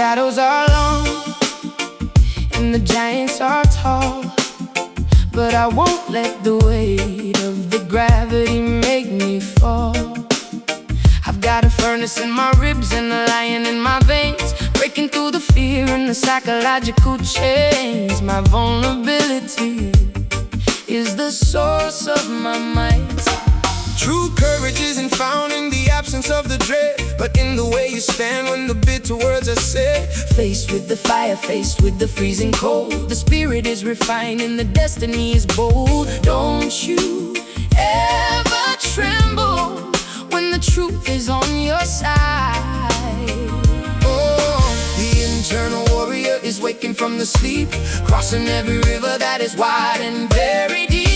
Shadows are long and the giants are tall, but I won't let the weight of the gravity make me fall. I've got a furnace in my ribs and a lion in my veins, breaking through the fear and the psychological chains. My vulnerability is the source of my might. True courage isn't found in the absence of the dread, but in the way you stand when the bitter words are said. Faced with the fire, faced with the freezing cold, the spirit is refined and the destiny is bold. Don't you ever tremble when the truth is on your side. Oh, the internal warrior is waking from the sleep, crossing every river that is wide and very deep.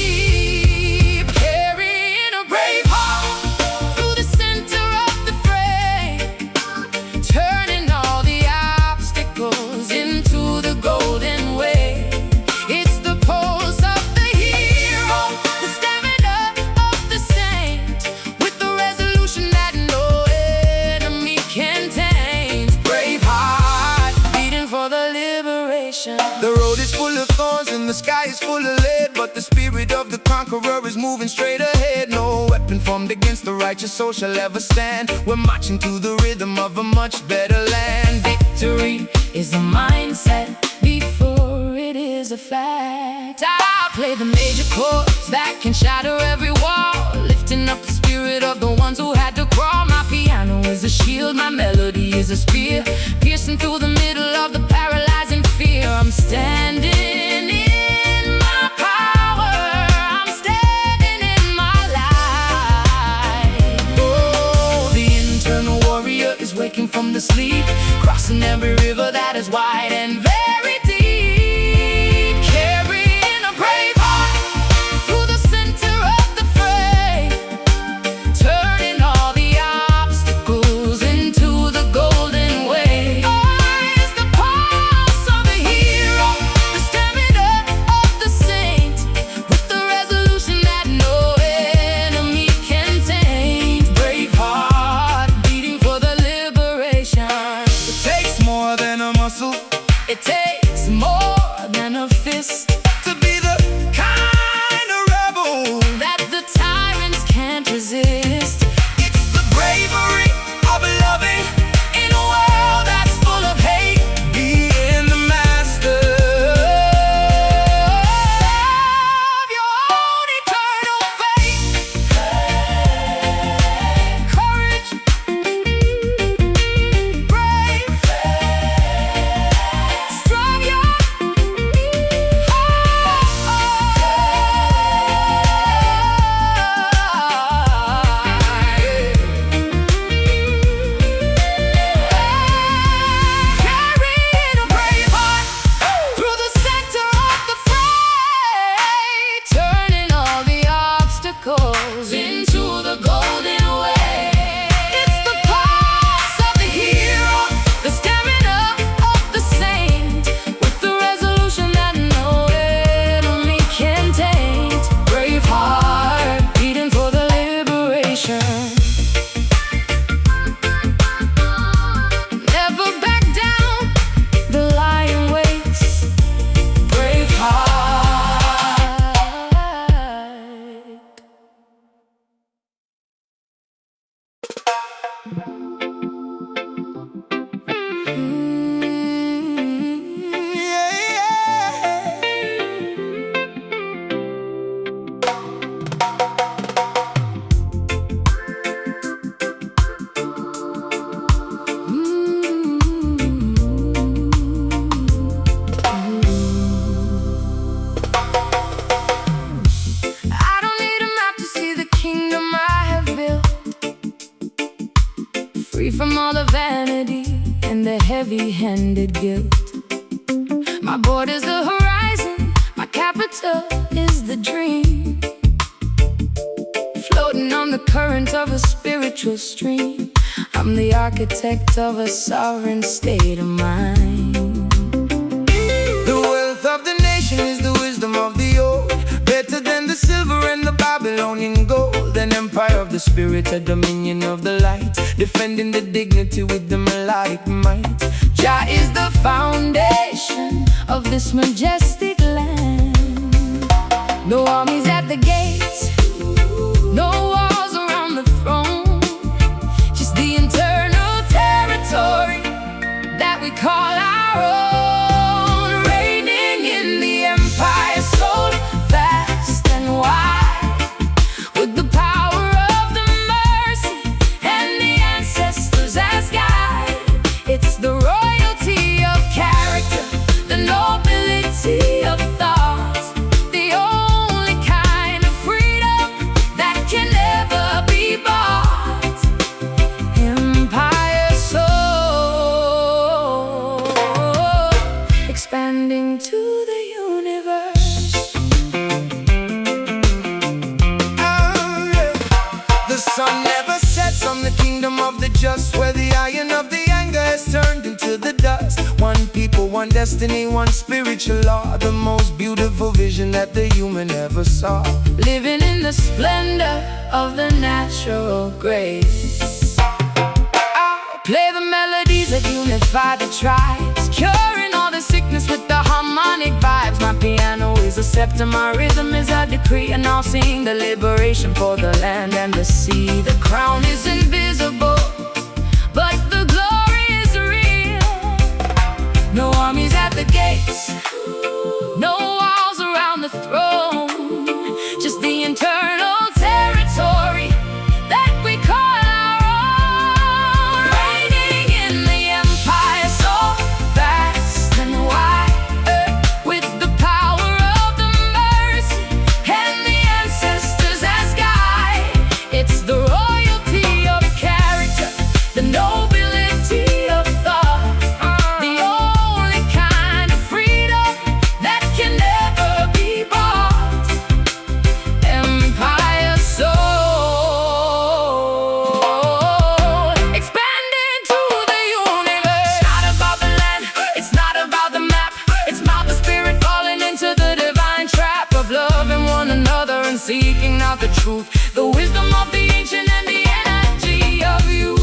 The road is full of thorns and the sky is full of lead, but the spirit of the conqueror is moving straight ahead. No weapon formed against the righteous soul shall ever stand. We're marching to the rhythm of a much better land. Victory is a mindset before it is a fact. I play the major chords that can shatter every wall, lifting up the spirit of the ones who had to crawl. My piano is a shield, my melody is a spear, piercing through the middle of the paralyzing fear. I'm standing in my power, I'm standing in my light. Oh, the internal warrior is waking from the sleep, crossing every river that is wide and very deep, carrying a brave heart through the center of the fray, turning all the obstacles into the golden way. from all the vanity and the heavy-handed guilt. My border's the horizon, my capital is the dream. Floating on the current of a spiritual stream, I'm the architect of a sovereign state of mind. The wealth of the nation is the wisdom of the old, better than the silver and the Babylonian gold. An empire of the spirit, a dominion of the light, defending the dignity with the melodic might. Jah is the Foundation of this majestic land. No armies at the gates, no walls around the throne, just the internal territory that we call our own. Reigning in the empire, so vast and wide, with the power of the mercy and the ancestors as guide. It's the royalty of character, the nobility of thought, the only kind of freedom that can never be bought. Empire soul, expanding to the universe. Oh, yeah. The sun never sets on the kingdom of the just, where the iron of the anger has turned into the dust. One people, one destiny, one spiritual law, the most beautiful vision that the human ever saw. Living in the splendor of the natural grace. I'll play the melodies that unify the tribes, curing all the sickness with the harmonic vibes. My piano is a scepter, my rhythm is a decree, and I'll sing the liberation for the land and the sea. The crown is invisible, but the glory is real. No armies at the gates, no walls around the throne, just the internal territory that we call our own. Reigning in the empire, so vast and wide, with the power of the mercy and the ancestors as guide. It's the royalty of character, the nobility of thought, the only kind of freedom that can never be bought. Empire soul, expanding to the universe. It's not about the land, it's not about the map, it's about the spirit falling into the divine trap of loving one another and seeking out the truth, the wisdom of the ancient and the energy of you.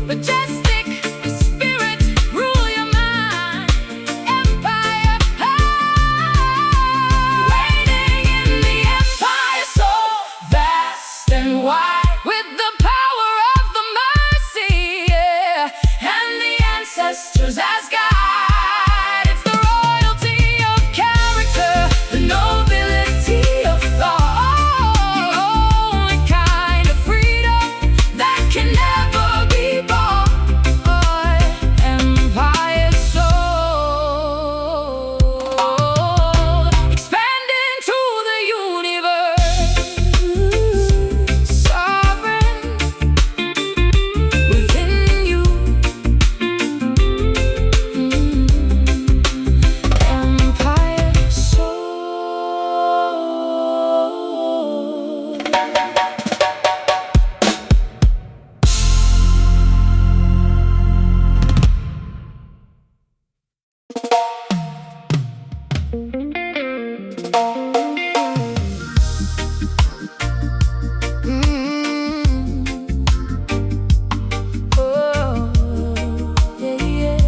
Majestic spirit, rule your mind. Empire, reigning in the empire, so vast and wide, with the power of the mercy, yeah, and the ancestors as guide. It's the royalty of character, the nobility of thought, the only kind of freedom that can never be bought. Empire soul, expanding to the universe. Sovereign within you. Empire soul. Oh, yeah, yeah.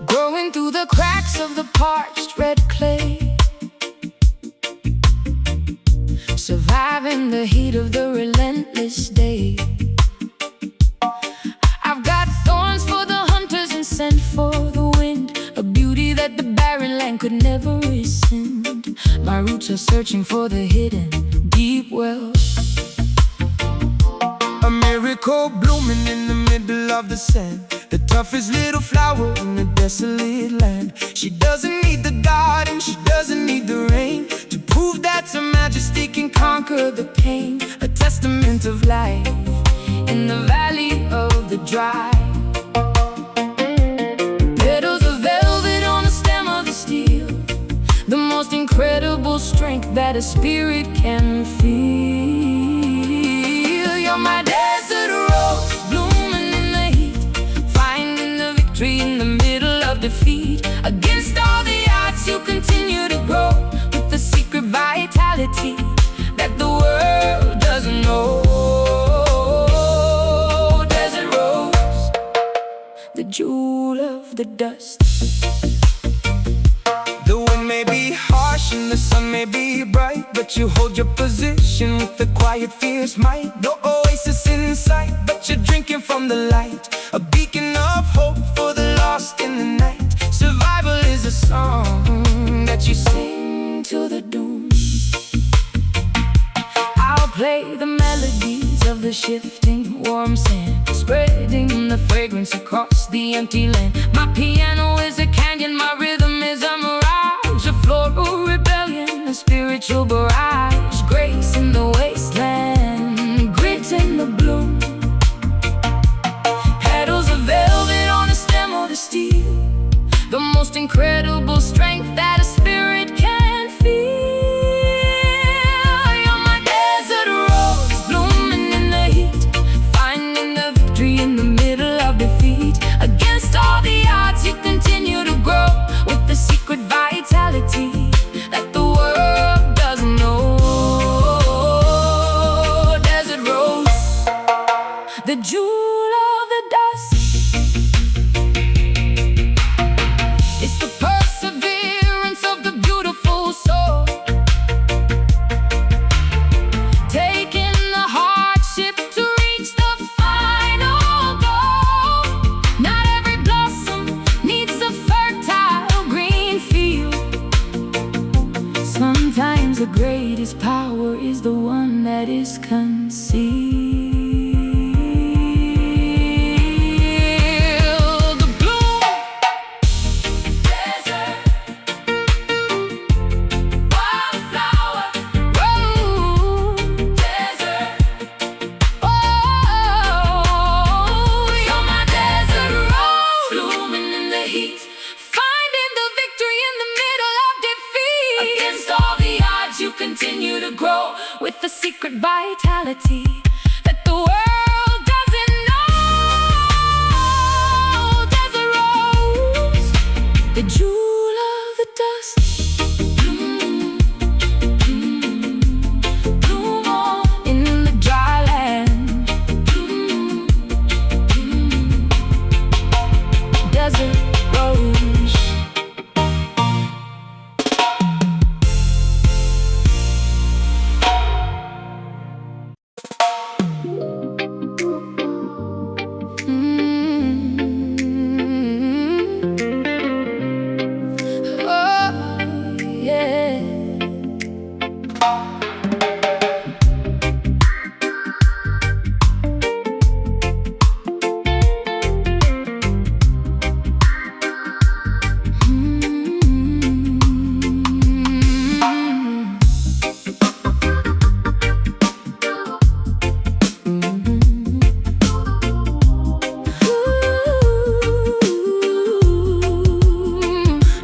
Growing through the cracks of the parched red clay, surviving the heat of the relentless day. I've got thorns for the hunters and scent for the wind, a beauty that the barren land could never rescind. My roots are searching for the hidden deep wells, A miracle blooming in the middle of the sand, the toughest little flower in a desolate land. She doesn't need the garden, she doesn't need the rain to prove that her majesty can conquer the pain. A testament of life in the valley of the dry. Petals of velvet on the stem of the steel, the most incredible strength that a spirit can feel. You're my desert rose, blooming in the heat, finding the victory in the middle of defeat. Against all the odds, you continue to grow with the secret vitality that the world doesn't know. Desert rose, the jewel of the dust. The wind may be harsh and the sun may be bright, but you hold your position with a quiet, fierce might. No oasis in sight, but you're drinking from the light, a beacon of hope for the lost in the night. Survival is a song that you sing to the doom. I'll play the melodies of the shifting warm sand, spreading the fragrance across the empty land. My piano is a canyon, my rhythm is a mirage, a floral rebellion, a spiritual barrage. Grace in the wasteland, grit in the bloom, petals of velvet on the stem of the steel, the most incredible strength that a spirit can feel. You're my desert rose, blooming in the heat, finding the victory in the middle of defeat. Against all the odds, you continue to grow with the secret vitality that the world doesn't know. Desert rose, the jewel of the dust. It's the perseverance of the beautiful soul, taking the hardship to reach the final goal. Not every blossom needs a fertile green field. Sometimes the greatest power is the one that is concealed. The bloom, desert, wildflower, rose, desert. Oh, you're my desert rose, blooming in the heat, finding the victory in the middle of defeat. Against all the odds, you continue to grow with the secret vitality that the world doesn't know. Desert rose, the jewel of the dust. Bloom, bloom, bloom on in the dry land. Bloom, bloom, desert rose. Oh, yeah.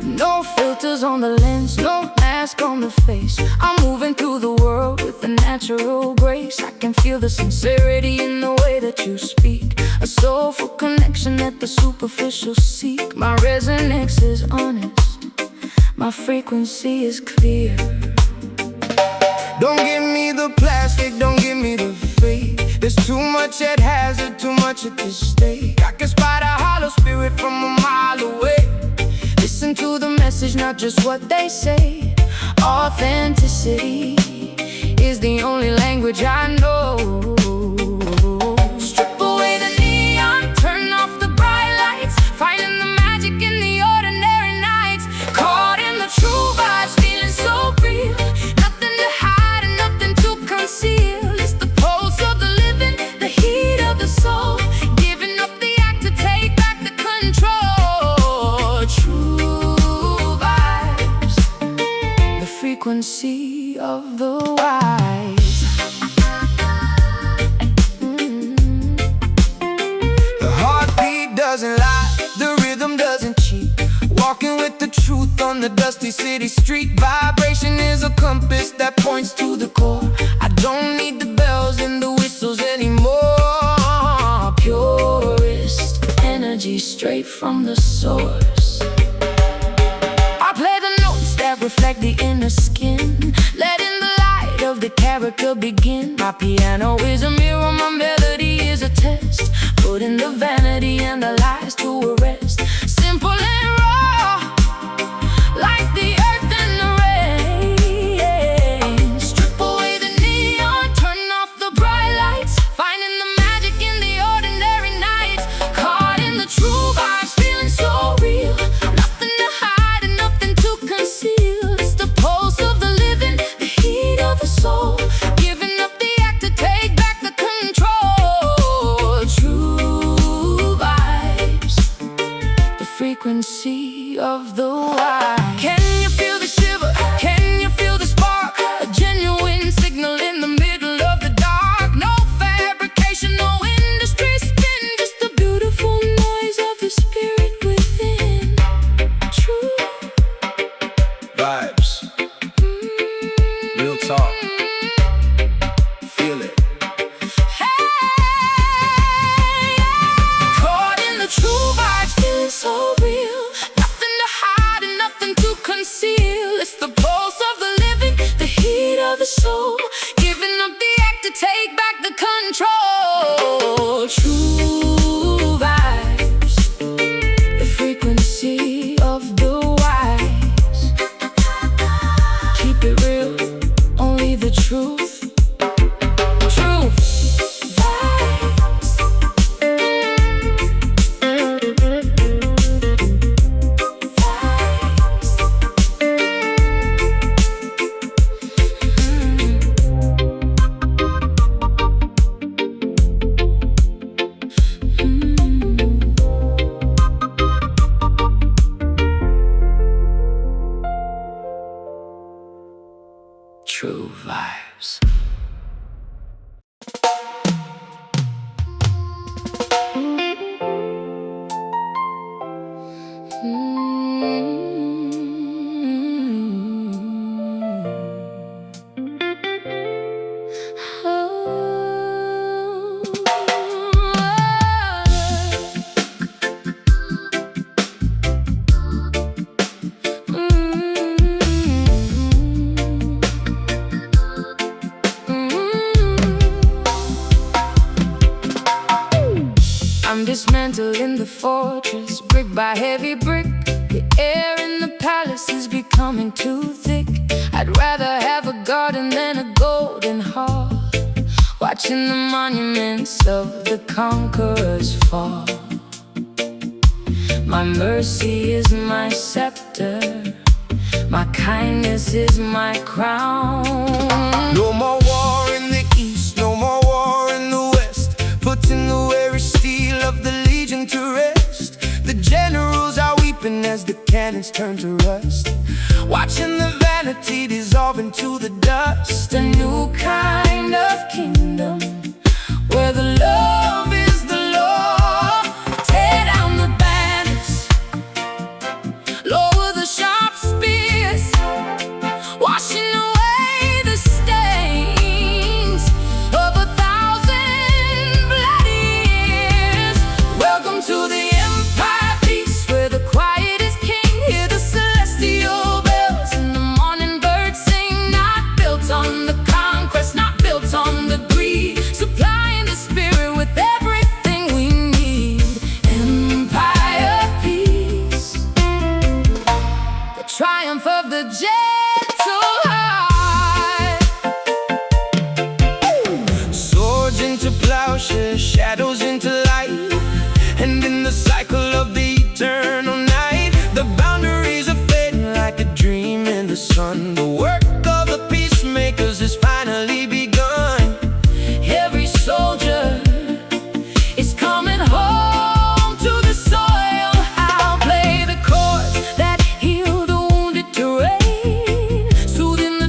No filters on the lens, no mask on the face. I'm moving through the world with a natural grace. I can feel the sincerity in the way that you speak, a soulful connection that the superficial seek. My resonance is honest, my frequency is clear. Don't give me the plastic, don't give me the fake. There's too much at hazard, too much at this stake. I can spot a hollow spirit from a mile away. Listen to the message, not just what they say. Authenticity is the only language I know. Strip away the neon, turn off the bright lights, finding the magic in the ordinary nights. Caught in the true vibes, feeling so real. Nothing to hide and nothing to conceal. It's the pulse of the living, the heat frequency of the wise. The heartbeat doesn't lie, the rhythm doesn't cheat. Walking with the truth on the dusty city street. Vibration is a compass that points to the core. I don't need the bells and the whistles anymore. Purest energy straight from the source. I play the notes that reflect the inner skin, letting the light of the character begin. My piano is a mirror, my melody is a test, putting the vanity and the lies to rest. Simple and raw, like the earth and the rain. Strip away the neon, turn off the bright lights, finding the magic in the ordinary nights. Caught in the true vibes, feeling so real. Nothing to hide and nothing to conceal. It's the pulse of the living, the heat of the soul, giving up the act to take back the control. True vibes, the frequency of the wise. Can you feel the shiver? Can you feel the spark? A genuine signal in the middle of the dark. No fabrication, no industry spin, just the beautiful noise of the spirit within. True vibes, real talk, feel it. Caught in the true vibes, feeling so real. Nothing to hide and nothing to conceal. It's the pulse of the living, the heat of the soul, giving up the act to take back the control. True vibes, the frequency of the wise. Keep it real, only the truth. Truth vibes. True vibes. I'm dismantling the fortress, brick by heavy brick. The air in the palace is becoming too thick. I'd rather have a garden than a golden heart, watching the monuments of the conquerors fall. My mercy is my scepter, my kindness is my crown. No more war in the east, no more war in the west, putting the weary steel of the legion to rest. The generals are weeping as the cannons turn to rust, watching the vanity dissolve into the dust. A new kind of kingdom, where the love is the law. Tear down the banners, lower the sharp spears, washing away the stains of 1,000 bloody years. Welcome to the empire peace, where the quiet is king. Hear the celestial bells and the morning birds sing. Not built on the conquest, not built on the greed, supplying the spirit with everything we need. Empire peace, the triumph of the gentle heart. Swords into plowshares, shadows into light, and in the cycle of the eternal night, the boundaries are fading like a dream in the sun. The work of the peacemakers has finally begun. Every soldier is coming home to the soil. I'll play the chords that heal the wounded terrain, soothing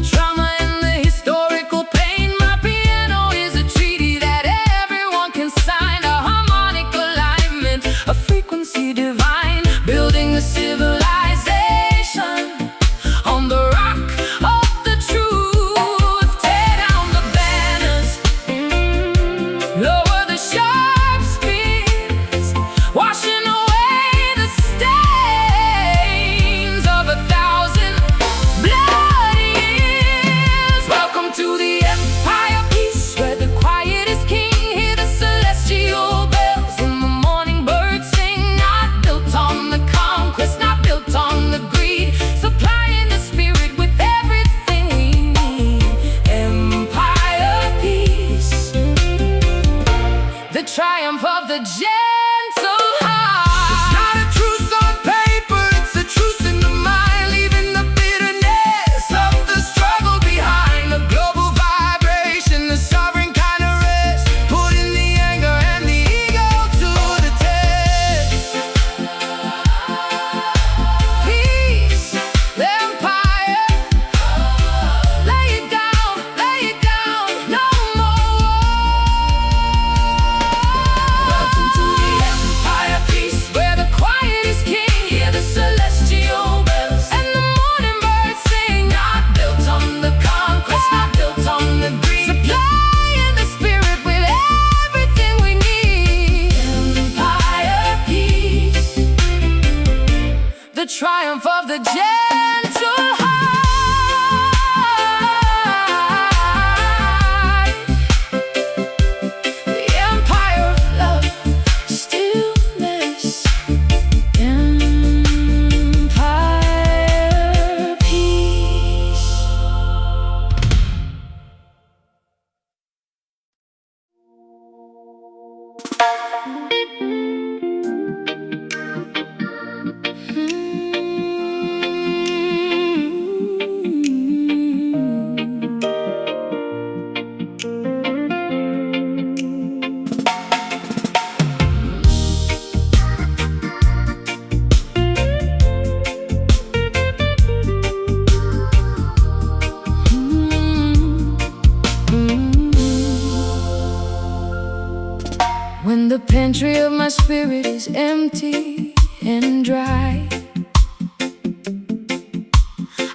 the pantry of my spirit is empty and dry.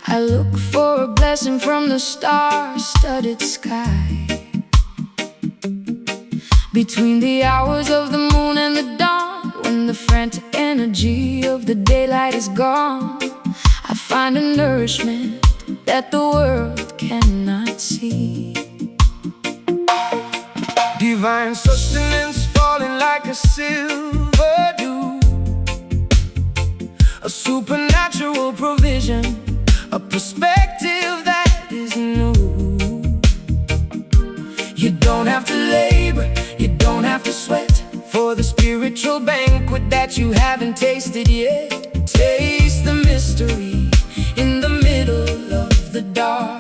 I look for a blessing from the star-studded sky. Between the hours of the moon and the dawn, when the frantic energy of the daylight is gone, I find a nourishment that the world cannot see. Divine sustenance falling like a silver dew, a supernatural provision, a perspective that is new. You don't have to labor, you don't have to sweat for the spiritual banquet that you haven't tasted yet. Taste the mystery in the middle of the dark.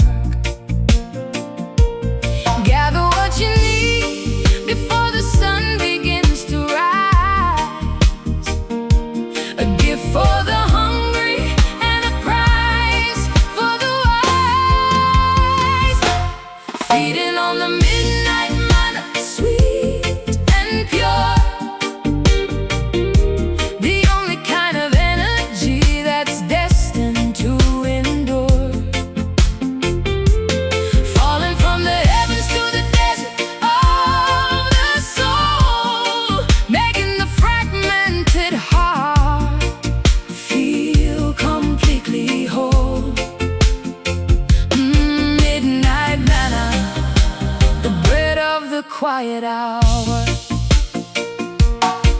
Gather what you need before the sun begins to rise. A gift for the hungry and a prize for the wise. Feeding on the midnight manna, sweet and pure. The only kind of energy that's destined to endure. Falling from the heavens to the desert of the soul, making the fragmented heart feel completely whole. Midnight manna, the bread of the quiet hour.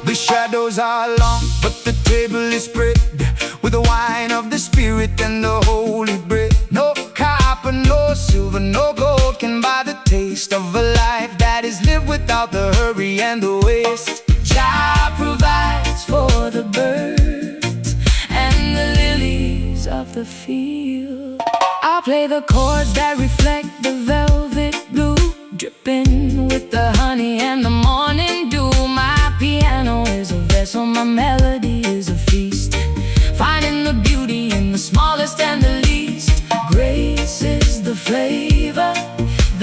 The shadows are long, but the table is spread with the wine of the Spirit and the holy bread. No copper, no silver, no gold can buy the taste of a life that is lived without the hurry and the waste. Jah provides for the birds and the lilies of the field. I'll play the chords that reflect the velvet blue, dripping with the honey and the morning dew. My piano is a vessel, my melody is a feast, finding the beauty in the smallest and the least. Grace is the flavor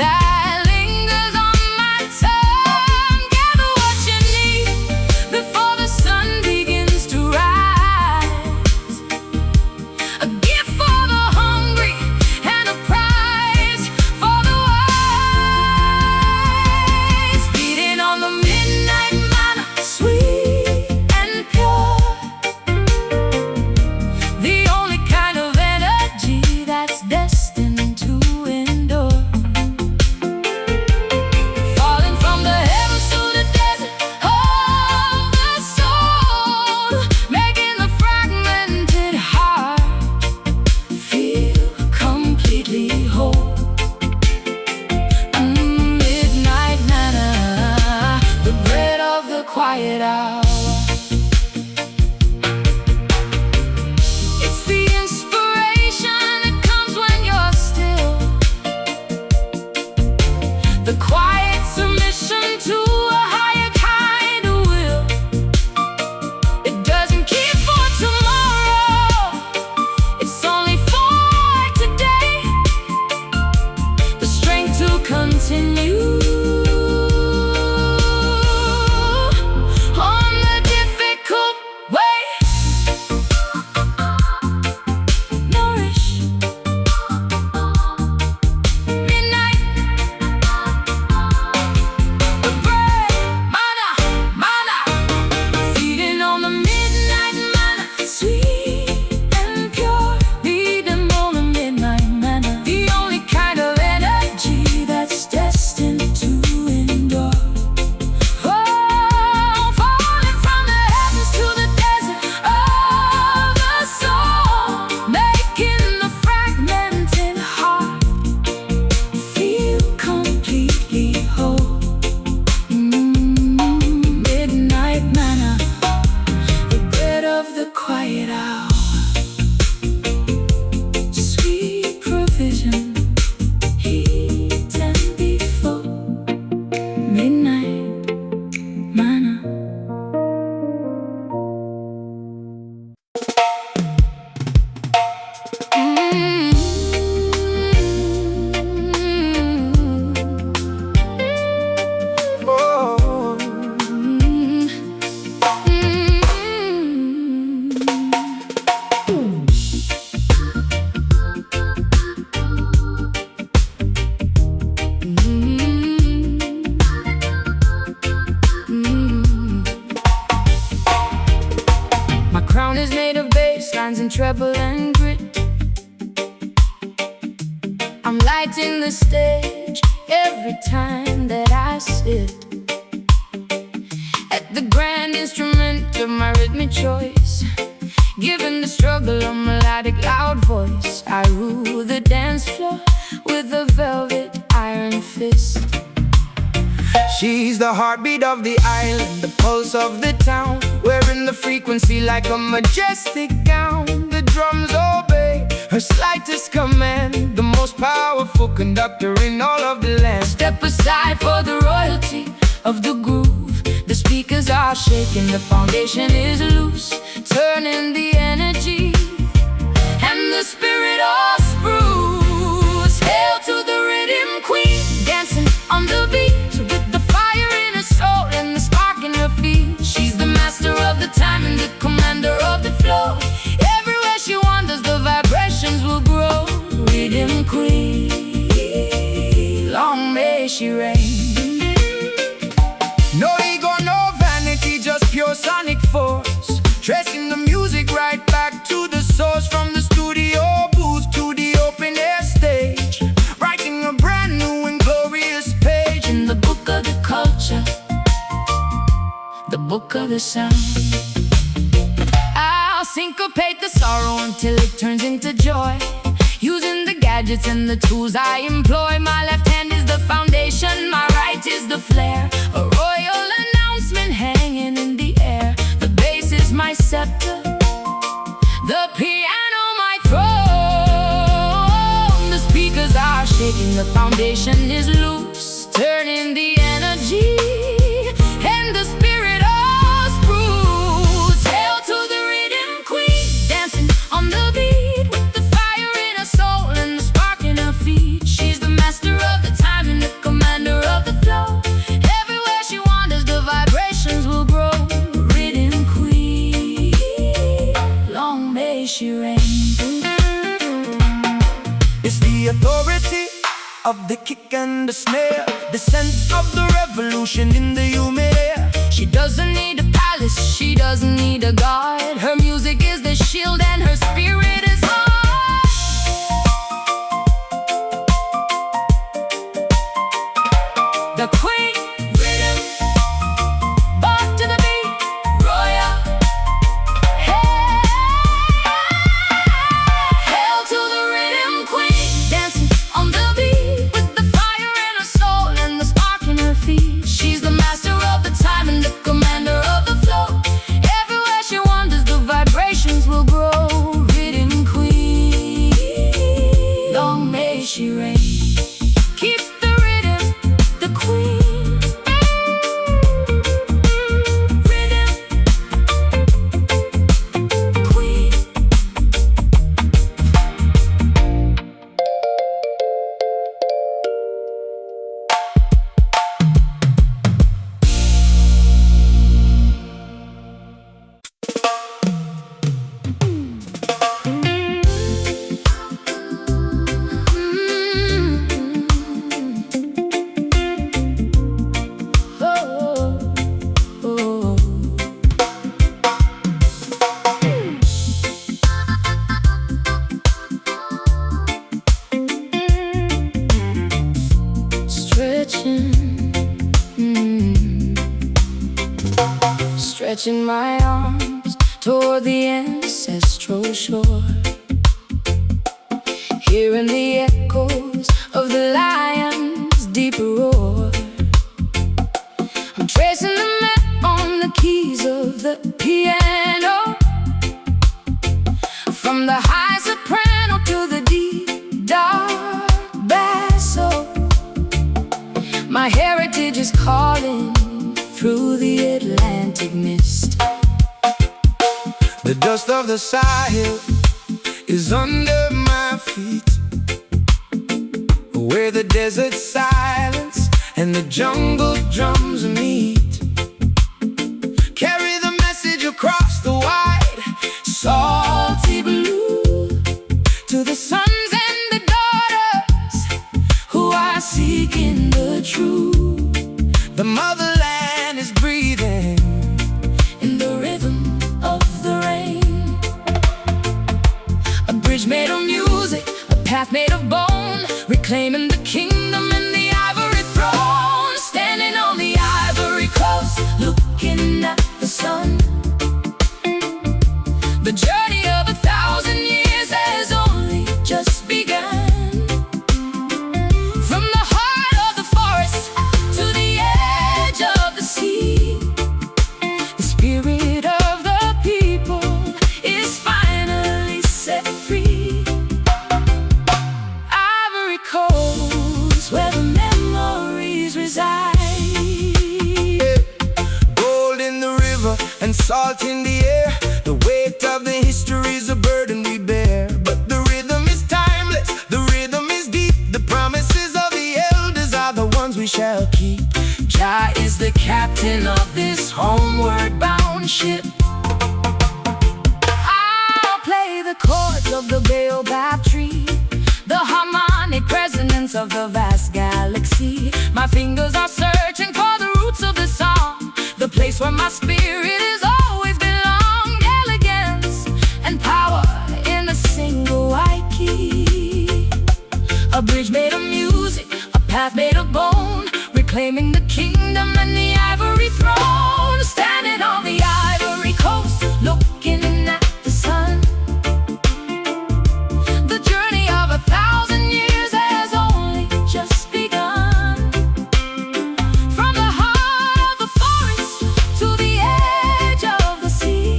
that lingers on my tongue. Gather what you need before the sun begins to rise. A gift for the hungry and a prize for the wise. Feeding on the midnight manna, sweet and pure. I'm lighting the stage every time that I sit at the grand instrument of my rhythmic choice. Given the struggle of melodic loud voice, I rule the dance floor with a velvet iron fist. She's the heartbeat of the island, the pulse of the town, wearing the frequency like a majestic gown. The drums obey her slightest command, the most powerful conductor in all of the land. Step aside for the royalty of the groove. The speakers are shaking, the foundation is loose, turning the energy and the spirit all spruce. Hail to the rhythm queen, dancing on the beat with the fire in her soul and the spark in her feet. She's the master of the time and the commander of the flow. Everywhere she wanders, the vibrations will grow. Rhythm queen, long may she reign. No ego, no vanity, just pure sonic force, tracing the music right back to the source. From the studio booth to the open air stage, writing a brand new and glorious page in the book of the culture, the book of the sound. I'll syncopate the sorrow until it turns into joy, using the gadgets and the tools I employ. My left hand is the foundation, my right is the flare, a royal announcement hanging in the air. The bass is my scepter, the piano my throne. The speakers are shaking, the foundation is loose, turning the energy and the spirit all spruce. Hail to the rhythm queen, dancing on the beat with the fire in her soul and the spark in her feet. She's the master of the time and the commander of the flow. Everywhere she wanders, the vibrations will grow. Rhythm queen, long may she reign. It's the authority of the kick and the snare, the sense of the revolution in the humid air. She doesn't need a palace, she doesn't need a guard. Her music is the shield and her spirit is hard. The queen, rhythm, bop to the beat, royal. Hail to the rhythm queen, dancing on the beat with the fire in her soul and the spark in her feet. She's the master of the time and the commander of the flow. Everywhere she wanders, the vibrations will grow. Rhythm queen, long may she reign. Keep the rhythm, the queen. Rhythm queen. Stretching my arms toward the ancestral shore, hearing the echoes of the lion's deep roar. I'm tracing the map on the keys of the piano, from the high soprano to the deep dark basso. My heritage is calling through the Atlantic mist. The dust of the Sahel is under my feet, where the desert silence and the jungle drums meet. Carry the message across the wide, salty blue, to the sons and the daughters who are seeking the truth. The motherland is breathing in the rhythm of the rain. A bridge made of music, a path made of bone, reclaiming the kingdom and the ivory throne. Standing on the ivory coast, looking at the sun. The journey of 1,000 years has only just begun. From the heart of the forest to the edge of the sea, the spirit of the people is finally set free. Ivory Coast, where the memories reside. Gold in the river and salt in the air. The weight of the history is a burden we bear. But the rhythm is timeless, the rhythm is deep. The promises of the elders are the ones we shall keep. Jah is the captain of this homeward bound ship. I'll play the chords of the baobab tree, the harmonic resonance of the vast galaxy. My fingers are searching for the roots of the song, the place where my spirit is always belong. Elegance and power in a single white key. A bridge made of music, a path made of bone, reclaiming the kingdom and the ivory throne. Standing on the ivory coast, looking at the sun. The journey of 1,000 years has only just begun. From the heart of the forest to the edge of the sea,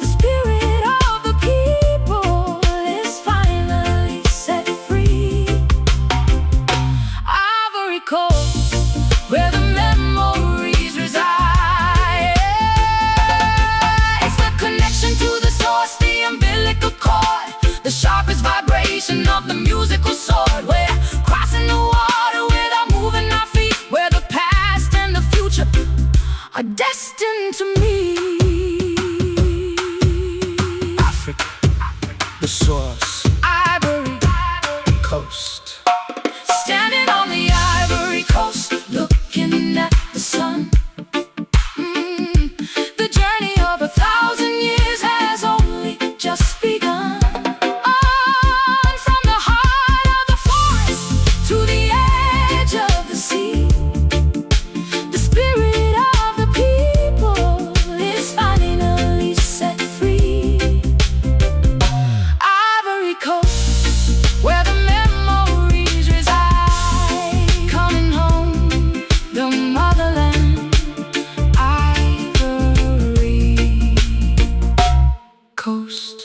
the spirit of the people is finally set free. Ivory Coast, where the memories reside. It's the connection to the source, the umbilical cord, the sharpest vibration of the musical sword. We're crossing the water without moving our feet, where the past and the future are destined to meet. Africa, the source, Ivory coast. Standing on the ivory coast, looking at the sun. The journey of 1,000 years has only just begun. On from the heart of the forest to the edge of the sea, the spirit of the people is finally set free. Ivory Coast, where the memories reside. Coming home, the motherland. Ivory Coast.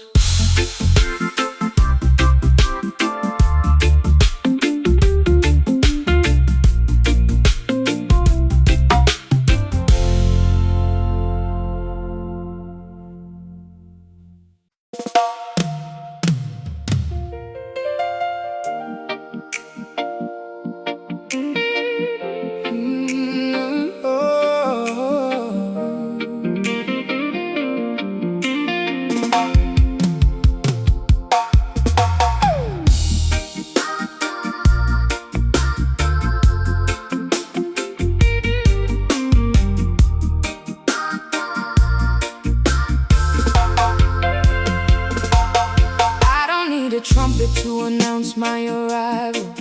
I don't need a trumpet to announce my arrival.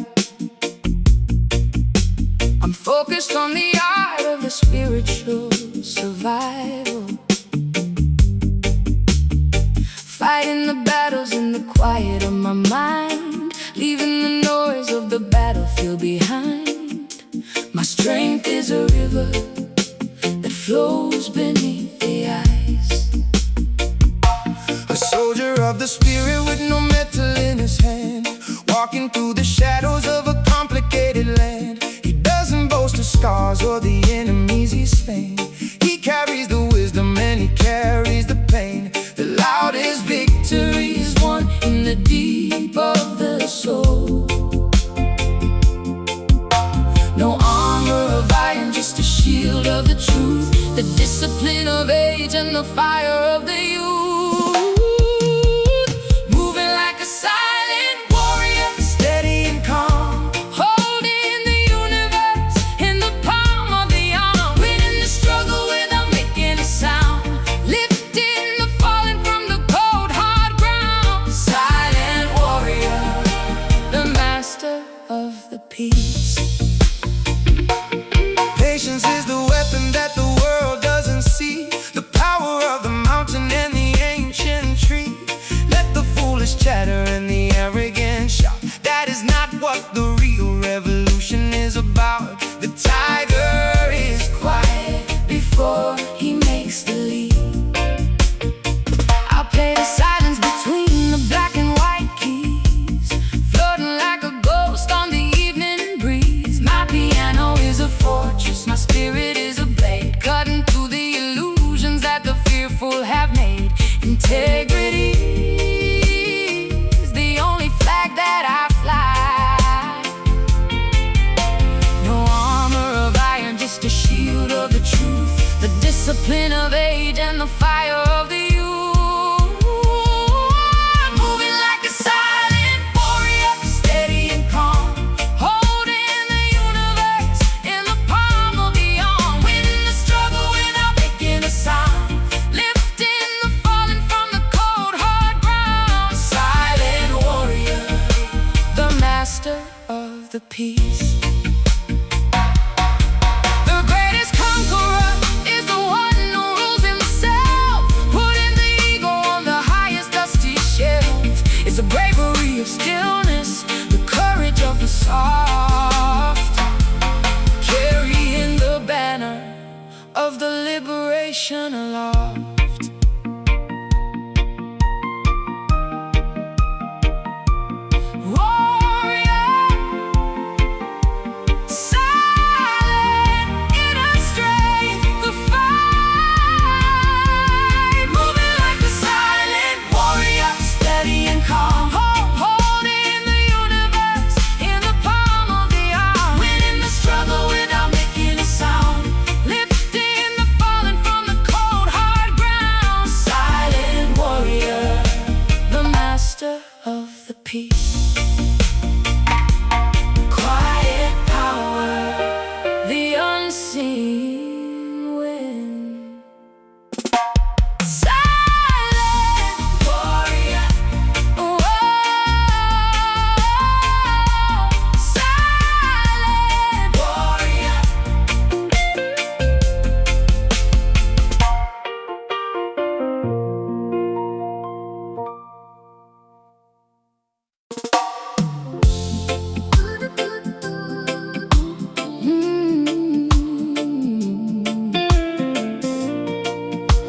I'm focused on the art of the spiritual survival. Fighting the battles in the quiet of my mind, leaving the noise of the battlefield behind. My strength is a river that flows beneath the ice. A soldier of the spirit with no metal in his hand, walking through the shadows of a complicated land. He doesn't boast of scars or the enemies he's slain. He carries the wisdom and he carries the pain. The loudest victory is won in the deep of the soul. No armor of iron, just a shield of the truth, the discipline of age and the fire of the youth. Moving like a silent warrior, Steady and calm, holding the universe in the palm of the arm, winning the struggle without making a sound, lifting the fallen from the cold hard ground. Silent warrior, the master my spirit is a blade, cutting through the illusions that the fearful have made. Integrity is the only flag that I fly. No armor of iron, just a shield of the truth, the discipline of age and the fire of the youth. Moving like a silent warrior, steady and calm, holding the universe in the palm of the arm, winning the struggle without making a sound, lifting the fallen from the cold hard ground. Silent warrior, the master of the peace. The greatest conqueror is the one who rules himself, putting the ego on the highest dusty shelf. It's the bravery of stillness, the courage of the soft, carrying the banner of the liberation aloft. Warrior, silent inner strength, the fight. Moving like a silent warrior, steady and calm, holding the universe in the palm of the arm, winning the struggle without making a sound, lifting the fallen from the cold hard ground. Silent warrior, the master of the peace. Quiet power, the unseen wind. Silent warrior, whoa. Silent warrior.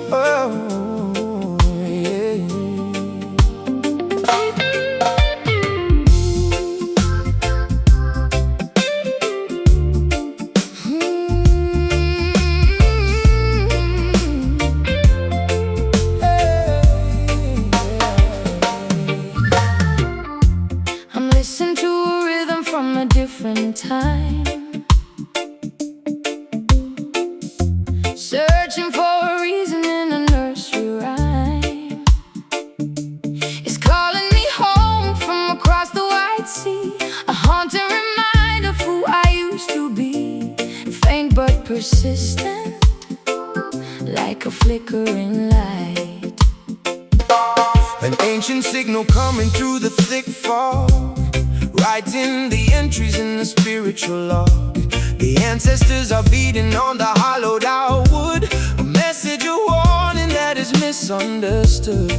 Oh, yeah. I'm listening to a rhythm from a different time, searching for a reason in a nursery rhyme. It's calling me home from across the wide sea, a haunting reminder of who I used to be, faint but persistent, like a flickering light. An ancient signal coming through the thick fog, writing the entries in the spiritual log. The ancestors are beating on the hollowed out wood, a message, a warning that is misunderstood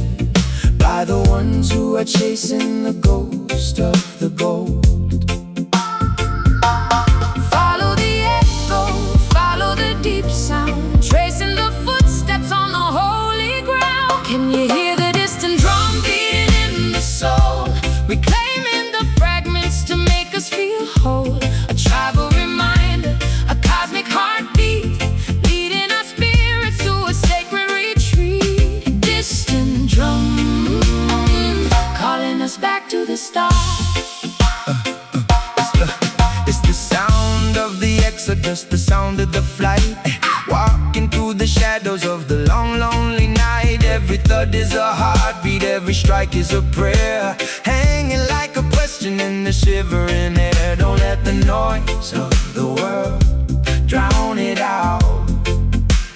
by the ones who are chasing the ghost of the gold. Follow the echo, follow the deep sound, tracing the footsteps on the holy ground. Can you hear the distant drum beating in the soul, reclaiming the fragments to make us feel whole? A tribal reminder, a cosmic heartbeat, leading our spirits to a sacred retreat. Distant drum, calling us back to the start. It's the sound of the exodus, the sound of the flight, walking through the shadows of the long, lonely night. Every thud is a heartbeat, every strike is a prayer, hanging like a question in the shivering air. Don't let the noise of the world drown it out.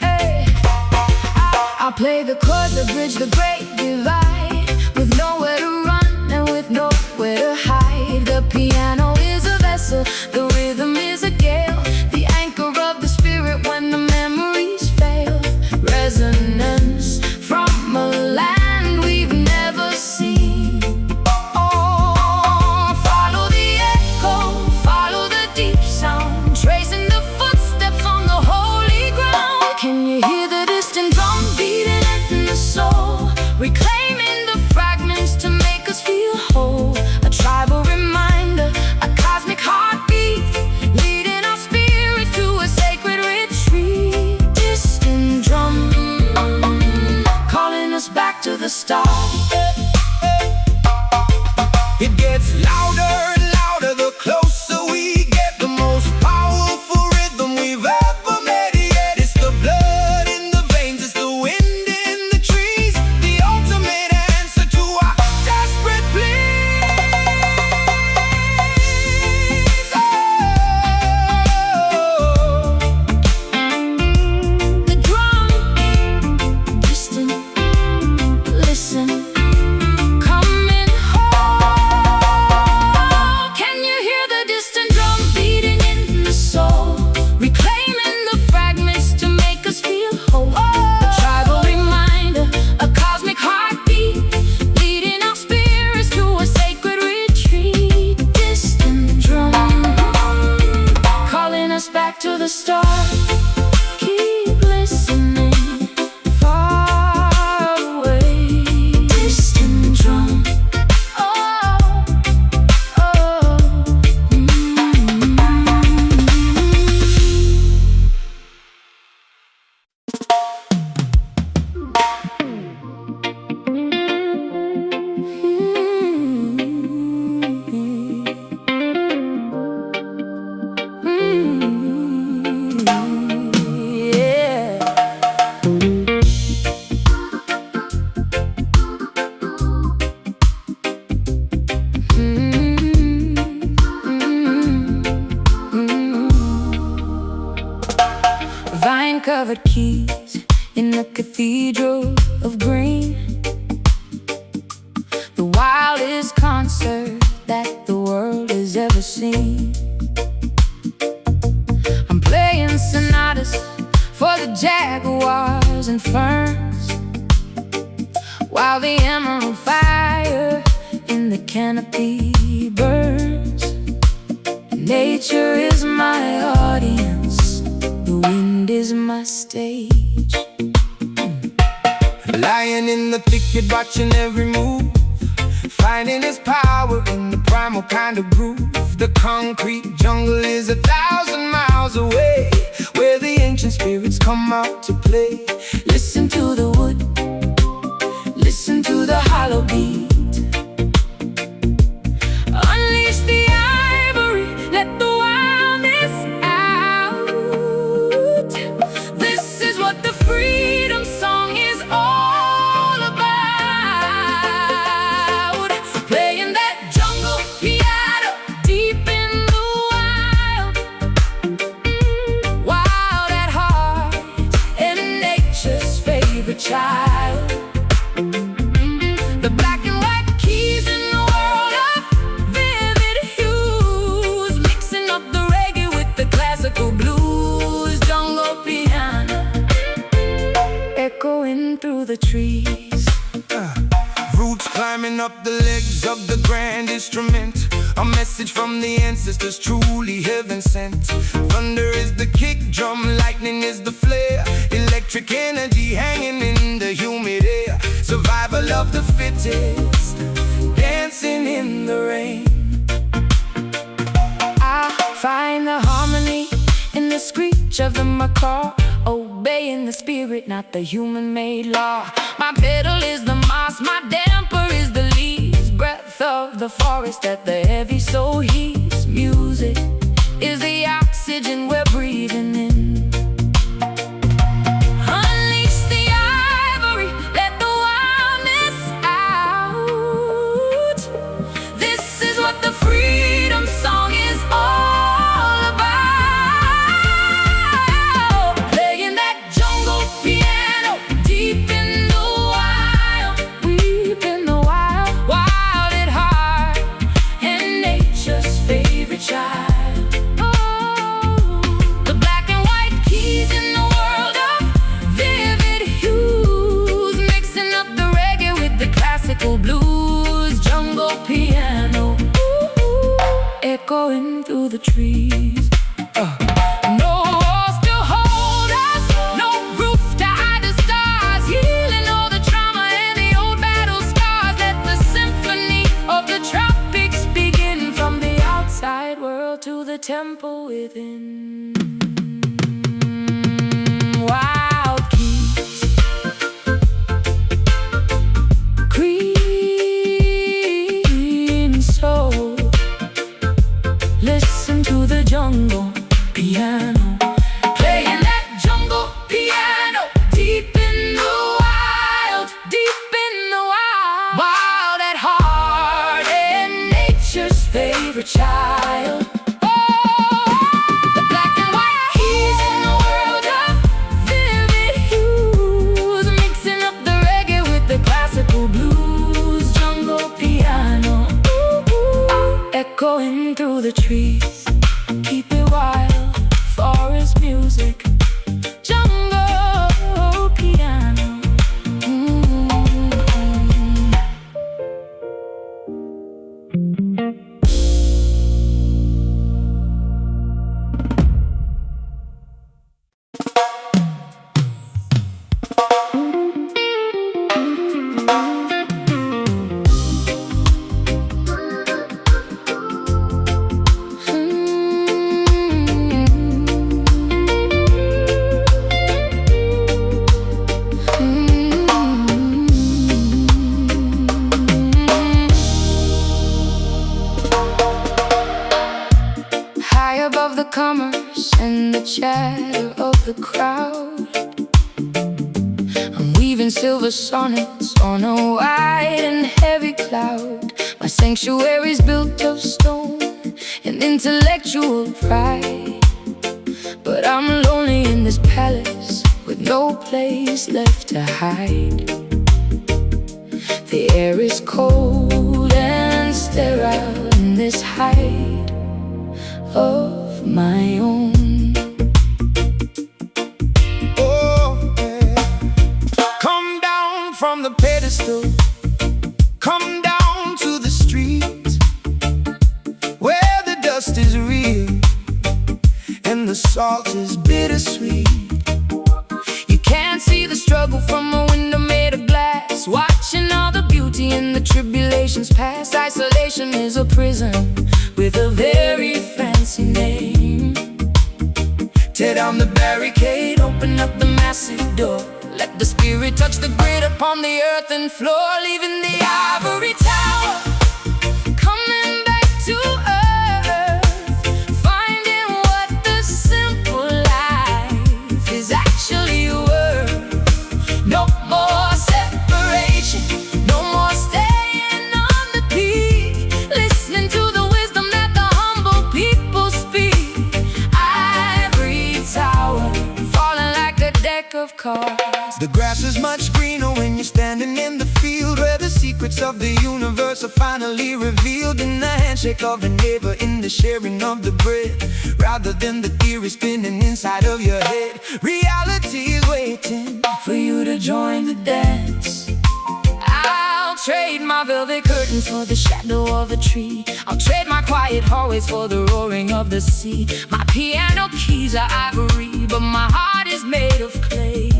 Hey, I'll play the chords that bridge the great divide, with nowhere to run and with nowhere to hide. The piano is a vessel, the rhythm is a gale, the anchor of the spirit when the memories fail. Resonance from a land we've never seen. Oh, follow the echo, follow the deep sound, tracing the footsteps on the holy ground. Can you hear the distant drum beating in the soul, reclaiming the fragments to make us feel whole? A tribal reminder, a cosmic heartbeat, rose-covered keys in a cathedral of green. The wildest concert that the world has ever seen. I'm playing sonatas for the jaguars and ferns, while the emerald fire in the canopy burns. Nature is my audience, the wind is my stage. Lying in the thicket, watching every move, finding his power in the primal kind of groove. The concrete jungle is 1,000 miles away, where the ancient spirits come out to play. Listen to the wood, listen to the hollow beat. Unleash the ivory, let the wildness out. This is what the freedom song is all about. Playing that jungle piano deep in the wild, wild at heart and nature's favorite child. The black and white keys in the world of vivid hues, mixing up the reggae with the classical blues. Jungle piano echoing through the trees. Roots climbing up the legs of the grand instrument, a message from the ancestors, truly heaven sent. Thunder is the kick drum, lightning is the flare, electric energy hanging in the humid air. Survival of the fittest, dancing in the rain. I find the harmony in the screech of the macaw, obeying the spirit, not the human-made law. My pedal is the moss, my damper is the leaves, breath of the forest that the heavy soul heaves. Music is the oxygen we're breathing in. Unleash the ivory, let the wildness out. This is what the freedom song is all about. Playing that jungle piano deep in the wild, deep in the wild, wild at heart and nature's favorite child. The black and white keys in the world of vivid hues, mixing up the reggae with the classical blues. Jungle piano echoing through the trees. No walls to hold us, no roof to hide the stars, healing all the trauma and the old battle scars. Let the symphony of the tropics begin, from the outside world to the temple within. Wild keys, green soul. Listen to the jungle piano, playing that jungle piano deep in the wild, deep in the wild, wild at heart and nature's favorite child. The black and white keys in the world of vivid hues, mixing up the reggae with the classical blues. Jungle piano echoing through the trees. Keep it wild, forest music, jungle piano. Above the commerce and the chatter of the crowd, I'm weaving silver sonnets on a wide and heavy cloud. My sanctuary's built of stone and intellectual pride, but I'm lonely in this palace no place left to hide. The air is cold and sterile in this hide of my own. Oh, yeah. Come down from the pedestal, come down to the street, where the dust is real and the salt is bittersweet. You can't see the struggle from a window made of glass, watching all the beauty in the tribulations past. Isolation is a prison with a very fancy name. Tear down the barricade, Open up the massive door, let the spirit touch the grid upon the earthen floor, leaving the ivory tower, coming back to earth, finding what the simple life is actually worth. No more separation, no more staying on the peak, listening to the wisdom that the humble people speak. Ivory tower, falling like a deck of cards. the grass is much greener when you're standing in the field, where the secrets of the universe are finally revealed in the handshake of a neighbor, in the sharing of the bread, rather than the theory spinning inside of your head. Reality is waiting For you to join the dance. I'll trade my velvet curtains for the shadow of a tree. I'll trade my quiet hallways for the roaring of the sea. My piano keys are ivory, but my heart is made of clay.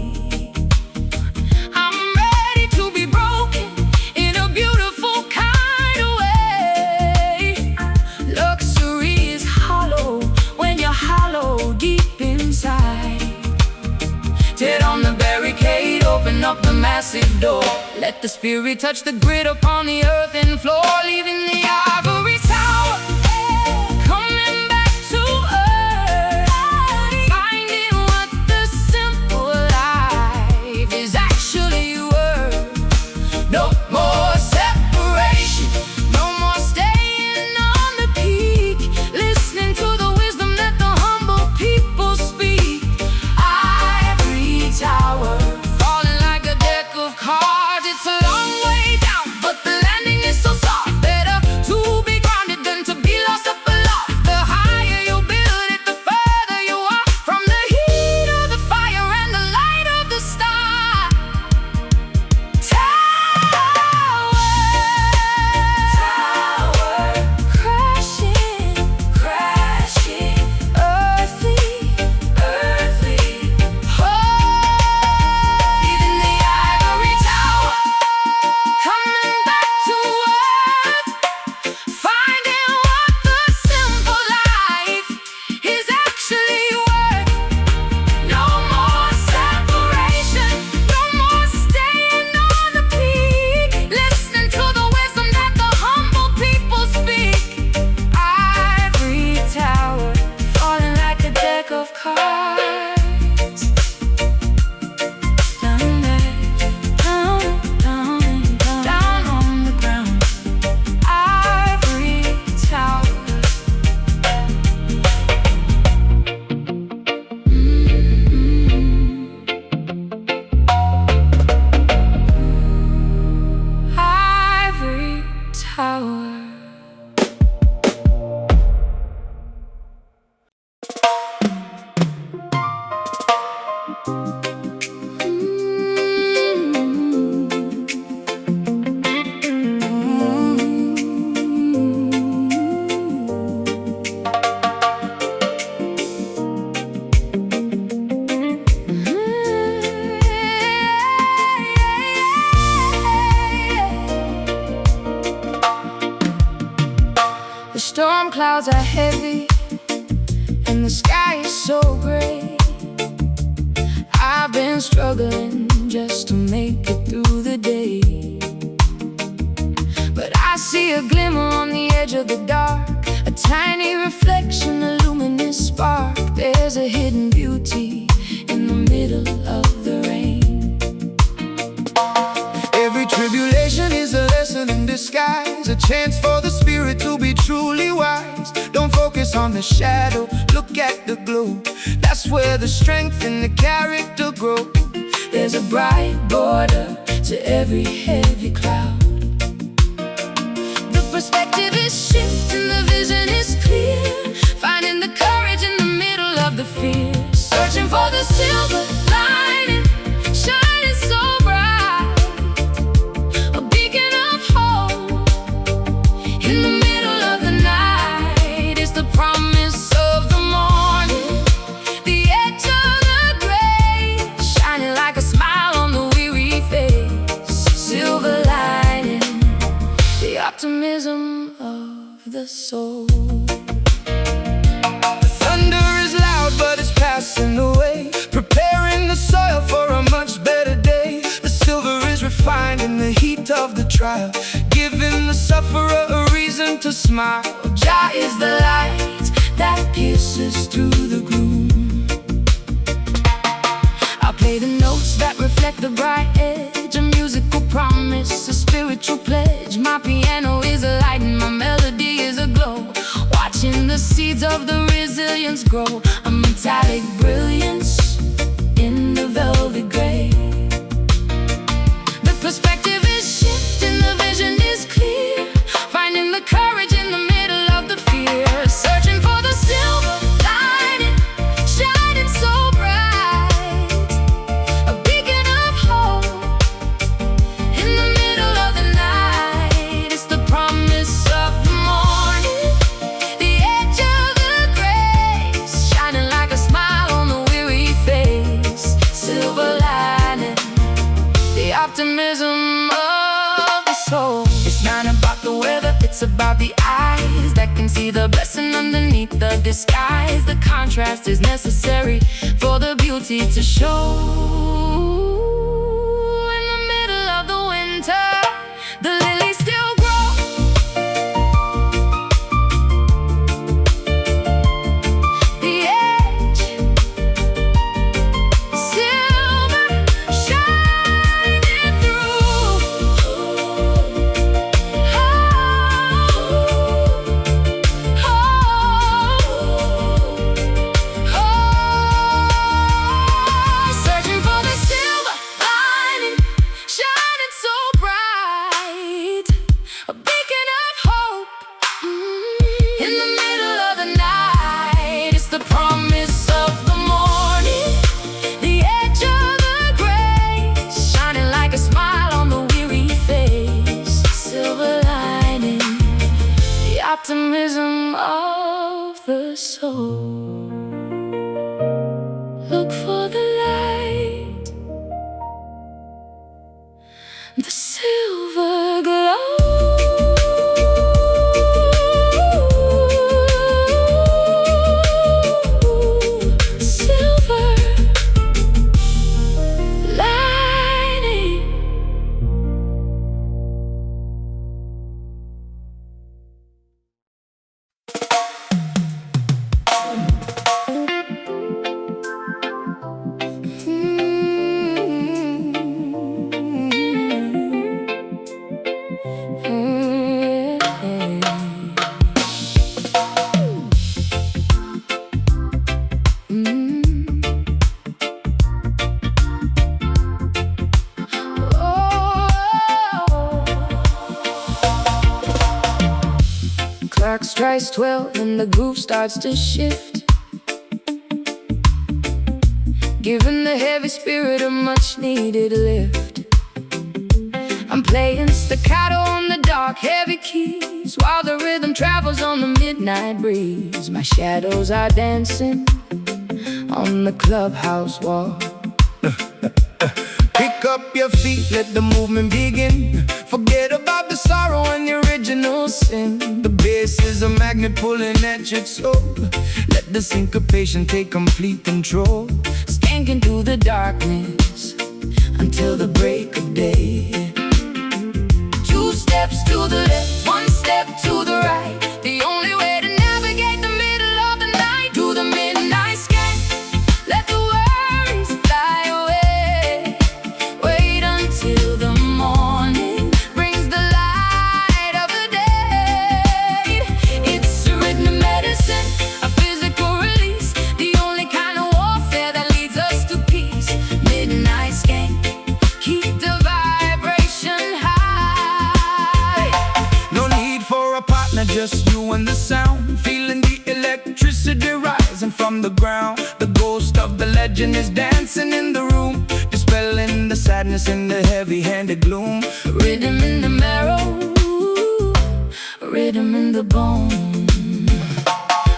I'm ready to be broken in a beautiful kind of way. Luxury is hollow when you're hollow deep inside. Tear down the barricade, open up the massive door, let the spirit touch the grid upon the earthen floor, leaving the ivory tower, coming back to earth, finding what the simple life is actually worth. No more separation, no more staying on the peak, listening to the wisdom that the humble people speak. Ivory tower, falling like a deck of cards. It's a long way down, but the landing is so soft. Better to be grounded than to be lost up aloft. The higher you build it, the further you are from the heat of the fire and the light of the star. Tower, crashing, earthly, oh, even the ivory tower, coming back to earth, finding what the simple life is actually worth. No more separation, no more staying on the peak, listening to the wisdom that the humble people speak. Ivory tower, falling like a deck of cards. Down there, down, down, down, down on the ground. Ivory tower. Ivory tower. The storm clouds are heavy and the sky is so gray. I've been struggling just to make it through the day, but I see a glimmer on the edge of the dark, a tiny reflection, a luminous spark. There's a hidden beauty in the middle of the rain. Every tribulation is a lesson in disguise, a chance for the spirit to be truly wise. Don't focus on the the shadow, look at the glow. That's where the strength and the character grow. There's a bright border to every heavy cloud. The perspective is shifting, the vision is clear. Finding the courage in the middle of the fear. Searching for the silver lining, shining so bright. A beacon of hope in the middle of the night. It's the promise of the morning, the edge of the gray, shining like a smile on the weary face. Silver lining, the optimism of the soul. Thunder is loud, but it's passing away, preparing the soil for a much better day. The silver is refined in the heat of the trial, giving the sufferer a reason to smile. Jah is the light that pierces through the gloom. I'll play the notes that reflect the bright edge, a musical promise, a spiritual pledge. My piano is a light and my melody is a glow, watching the seeds of the resilience grow. A metallic brilliance in the velvet gray. The perspective is shifting, the vision is clear. Finding the courage in the middle of the fear. Searching for the silver lining, shining so bright. A beacon of hope in the middle of the night. It's the promise of the morning, the edge of the grace, shining like a smile on the weary face. Silver lining, the optimism of the soul. It's not about the weather, it's about the eyes that can see the blessing underneath the disguise. The contrast is necessary for the beauty to show. In the middle of the winter, the lilies still grow. The edge, silver shining through. Searching for the silver lining, shining so bright. A beacon of hope in the middle of the night. It's the promise of the morning, the edge of the grace, shining like a smile on the weary face. Silver lining, the optimism of the soul. Look for the light, the silver glow. Silver lining. Clock strikes 12 and the groove starts to shift, giving the heavy spirit a much needed lift. I'm playing staccato on the dark, heavy keys, while the rhythm travels on the midnight breeze. My shadows are dancing on the clubhouse wall. Pick up your feet, let the movement begin. Forget about the sorrow and the original sin. The bass is a magnet pulling at your soul. Let the syncopation take complete control. Skanking through the darkness until the break of day. 2 steps to the left, 1 step to the right. The only way to navigate the middle of the night. Do the midnight scan, let the worries fly away. Wait until the morning brings the light of the day. It's a rhythm medicine, a sadness and the heavy-handed gloom. Rhythm in the marrow, rhythm in the bone.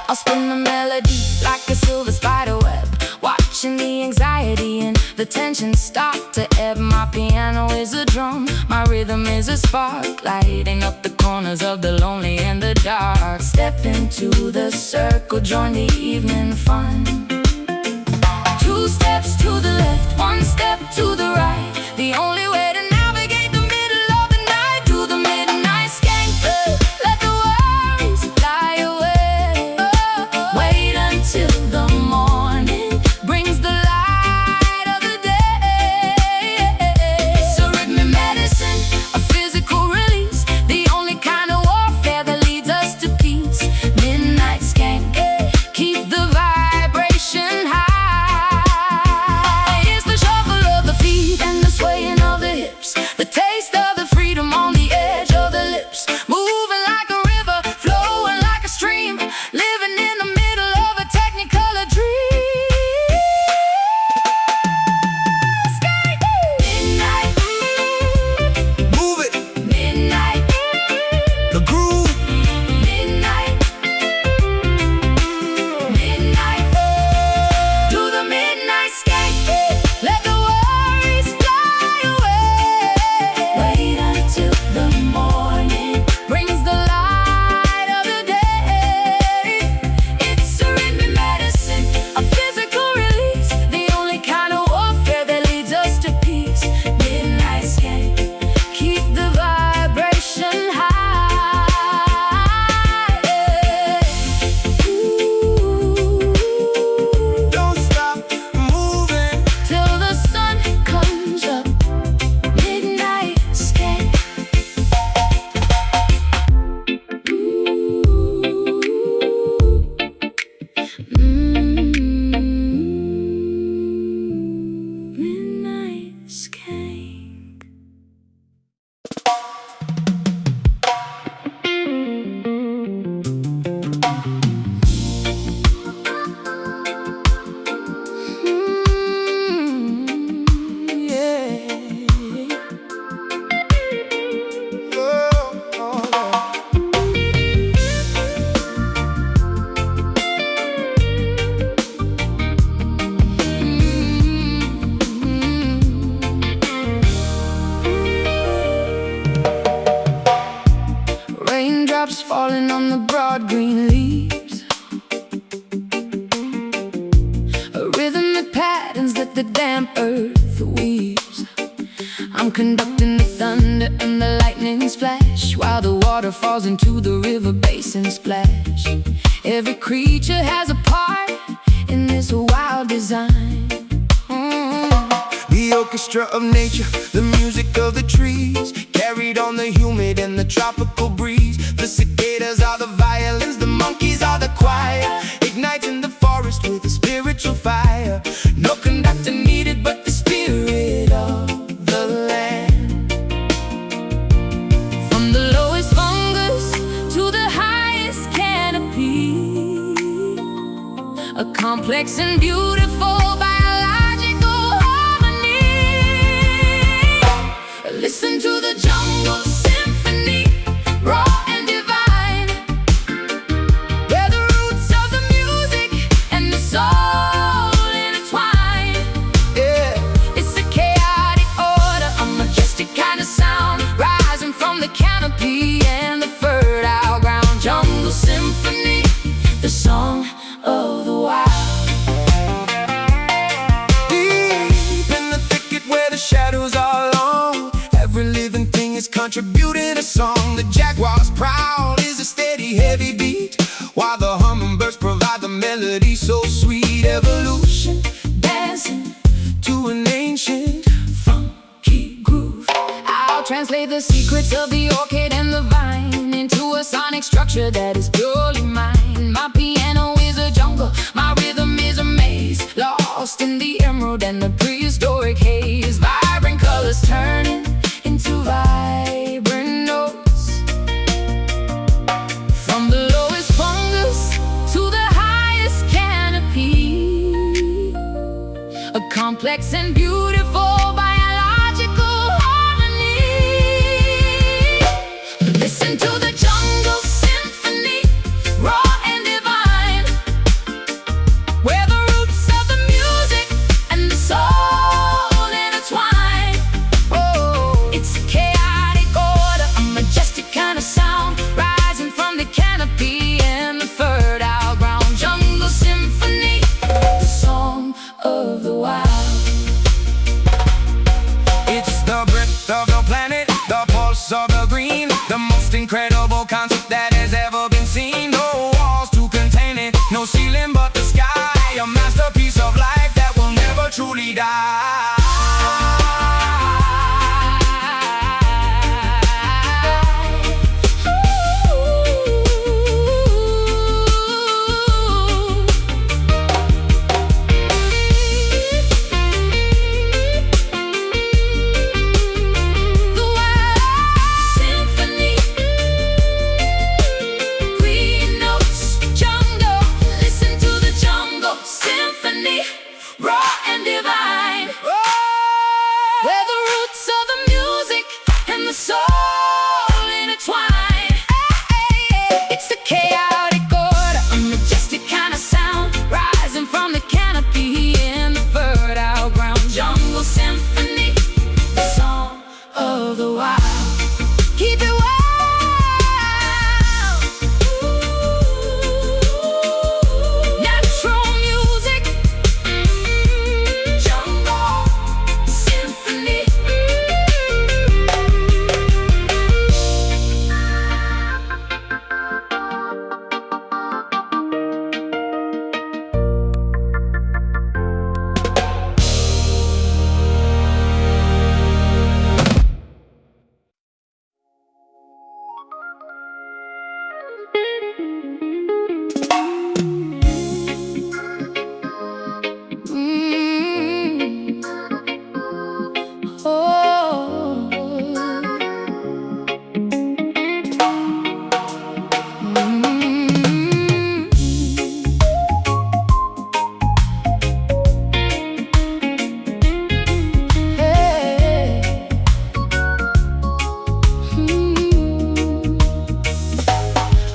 I'll spin the melody like a silver spider web, watching the anxiety and the tension start to ebb. My piano is a drum, my rhythm is a spark, lighting up the corners of the lonely and the dark. Step into the circle, join the evening fun. 2 steps to the left, 1 step to the right. The only way to navigate the middle of the night. Do the midnight skank, let the worries fly away. Wait until the morning brings the light of the day. So rhythm medicine, a physical release, the only kind of warfare that leads us to peace. Midnight skank, keep the vibration high. The taste of the freedom on the edge of the lips, moving like a river, flowing like a stream, living in the middle of a technicolor dream. Sky, midnight, Move it, midnight, the groove. midnight, midnight. Do the midnight skate, let the worries fly away. Wait until the morning brings the light of the day. It's a rhythm medicine, a physical release, the only kind of warfare that leads us to peace. Midnight skank, keep the vibration high. Ooh, Don't stop moving. till the sun comes up. Midnight skank. Midnight skank. Yeah. Raindrops falling on the broad green leaves, a rhythm that patterns that the damp earth weaves. I'm conducting the thunder and the lightning's flash, while the water falls into the river basin splash. Every creature has a part in this wild design. The orchestra of nature, the music of the trees, carried on the humid and the tropical breeze. The cicadas are the violins, the monkeys are the choir, igniting the forest with a spiritual fire. No conductor needed but the spirit of the land. From the lowest fungus to the highest canopy, a complex and beautiful biological harmony. Listen to the jungle symphony, raw and divine, where the roots of the music and the soul intertwine. Yeah, It's a chaotic order, a majestic kind of sound, rising from the canopy and the fertile ground. Jungle symphony, the song of the wild. deep in the thicket where the shadows are long, every living thing is contributing a song. The jaguar's prowl is a steady, heavy beat, while the hummingbirds provide the melody so sweet. Evolution, Dancing to an ancient funky groove. I'll translate the secrets of the orchid and the vine into a sonic structure that is purely mine. My piano is a jungle, my rhythm is a maze, lost in the emerald and the prehistoric haze. Vibrant colors turning into vibrant notes, from the lowest fungus to the highest canopy, a complex and beautiful biological No ceiling but the sky, a masterpiece of life that will never truly die.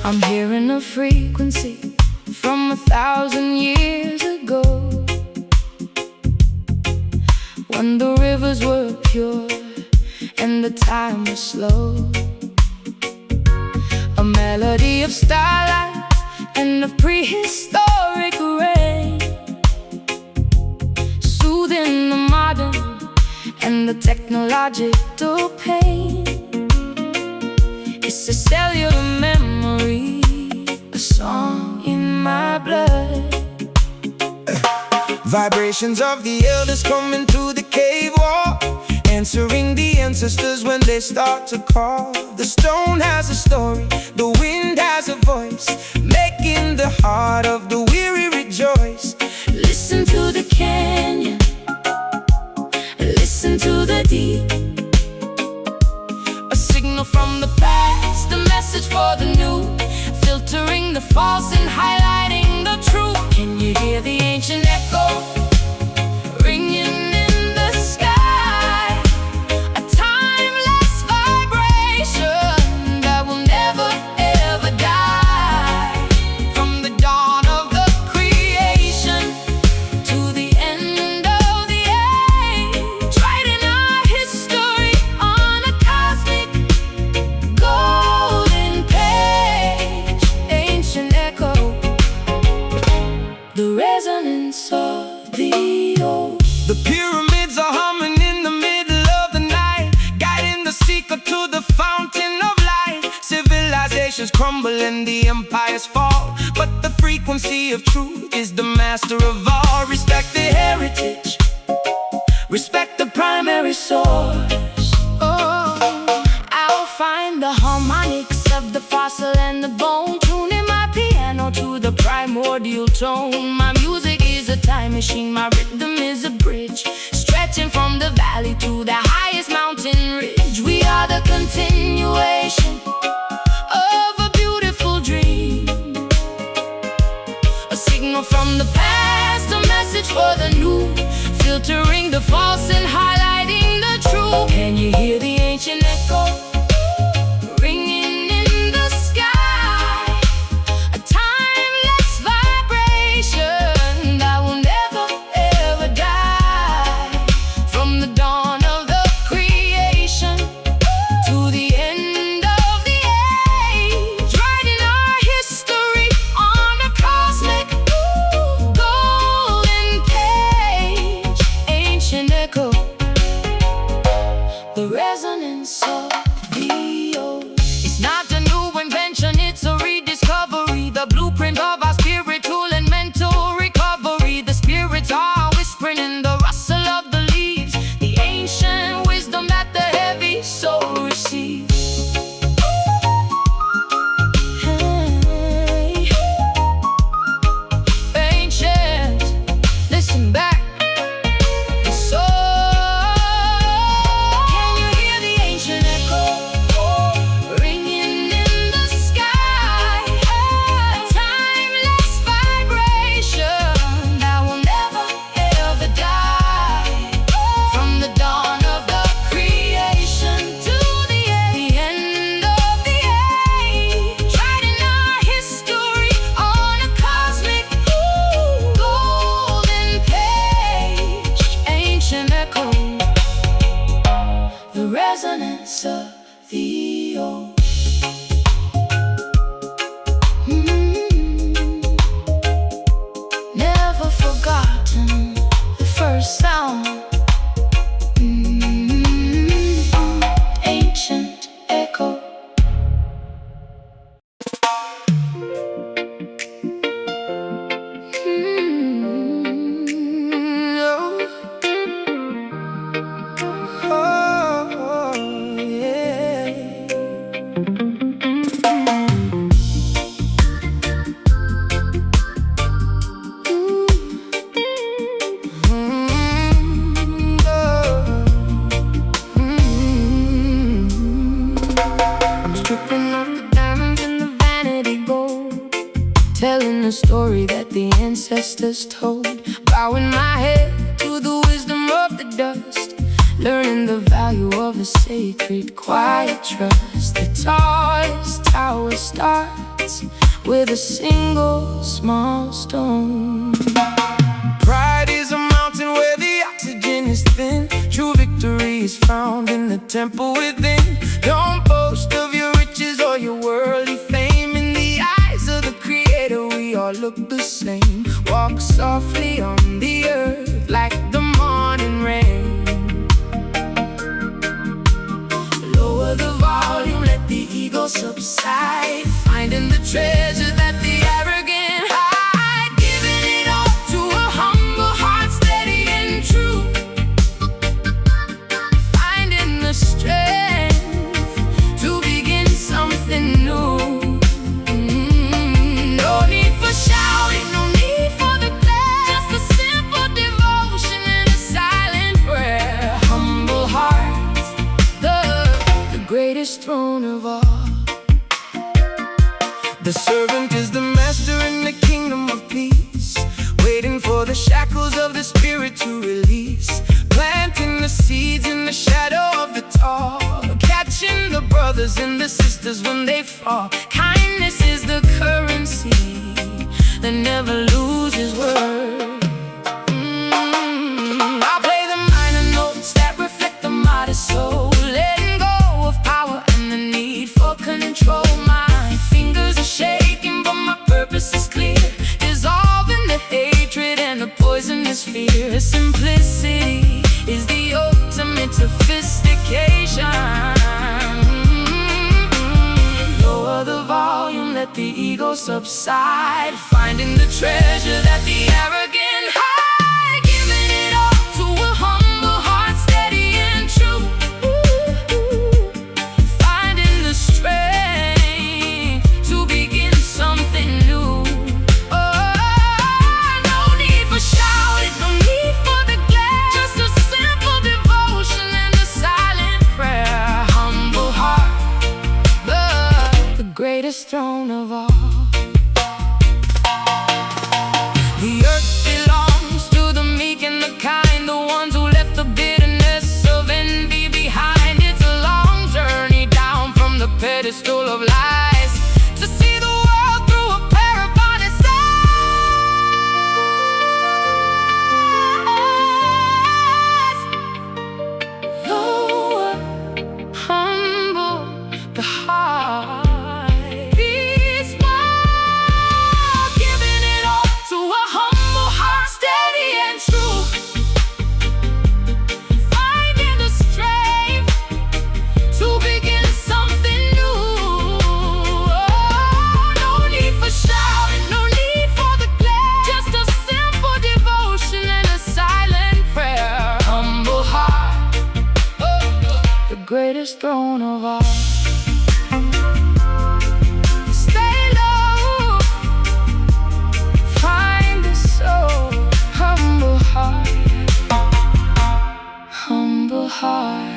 I'm hearing a frequency from 1,000 years ago, when the rivers were pure and the time was slow. A melody of starlight and of prehistoric rain, soothing the modern and the technological pain. It's a cellular memory, a song in my blood. Vibrations of the elders coming through the cave wall, answering the ancestors when they start to call. The stone has a story, the wind has a voice, making the heart of the weary rejoice. Listen to the canyon, listen to the deep, a signal from the past, a message for the new, filtering the false and highlighting the true. Can you hear the ancient echo ringing in the sky? A timeless vibration that will never ever die. From the dawn of the creation to the end of the age, writing our history on a cosmic golden page. Ancient echo, the resonance of the old. The pyramids are humming in the middle of the night, guiding the seeker to the fountain of light. Civilizations crumble and the empires fall, but the frequency of truth is the master of all. Respect the heritage, respect the primary source. Oh, I'll find the harmonics of the fossil and the bone, tuning my piano to the primordial tone. My music is a time machine, my rhythm is a bridge, stretching from the valley to the highest mountain ridge. We are the continuation of a beautiful dream, a signal from the past, a message for the new, filtering the false and highlighting the true. Can you hear the ancient echo ringing in the sky? A timeless vibration that will never ever die. From the dawn of the creation to the end of the age, writing our history on a cosmic golden page. Ancient echo, the resonance of in the story that the ancestors told, bowing my head to the wisdom of the dust, learning the value of a sacred, quiet trust. The tallest tower starts with a single small stone. Pride is a mountain where the oxygen is thin. True victory is found in the temple within. Don't boast of your riches or your worldly fame. In the eyes of the Creator, we all look the same. Walk softly on the earth like the morning rain. Lower the volume, let the ego subside, finding the treasure that the arrogant hide. Giving it all to a humble heart, steady and true, finding the strength to begin something new. No need for shouting, no need for the glare, just a simple devotion and a silent prayer. Humble heart, the greatest throne of all. The servant is the master in the kingdom of peace, waiting for the shackles of the spirit to release, planting the seeds in the shadow of the tall, catching the brothers and the sisters when they fall. Kindness is the currency that never loses worth. I'll play the minor notes that reflect the modest soul, letting go of power and the need for control. My fingers are shaking, but my purpose is clear, dissolving the hatred and the poisonous fear. Simplicity is the ultimate sophistication. Lower the volume, let the ego subside, finding the treasure that the arrogant hide. Giving it all to a humble heart, steady and true, finding the strength to begin something new. No need for shouting, no need for the glare, just a simple devotion and a silent prayer. Humble heart, the greatest throne of all. The earth belongs to the meek and the kind, the ones who left the bitterness of envy behind. It's a long journey down from the pedestal of lies to see the world through a pair of honest eyes. Lower, humble the heart. Peace, giving it all to a humble heart, steady and true, finding the strength to begin something new. No need for shouting, no need for the glare, just a simple devotion and a silent prayer. Humble heart, the greatest throne of all. Stay low, find the soul. Humble heart, humble heart.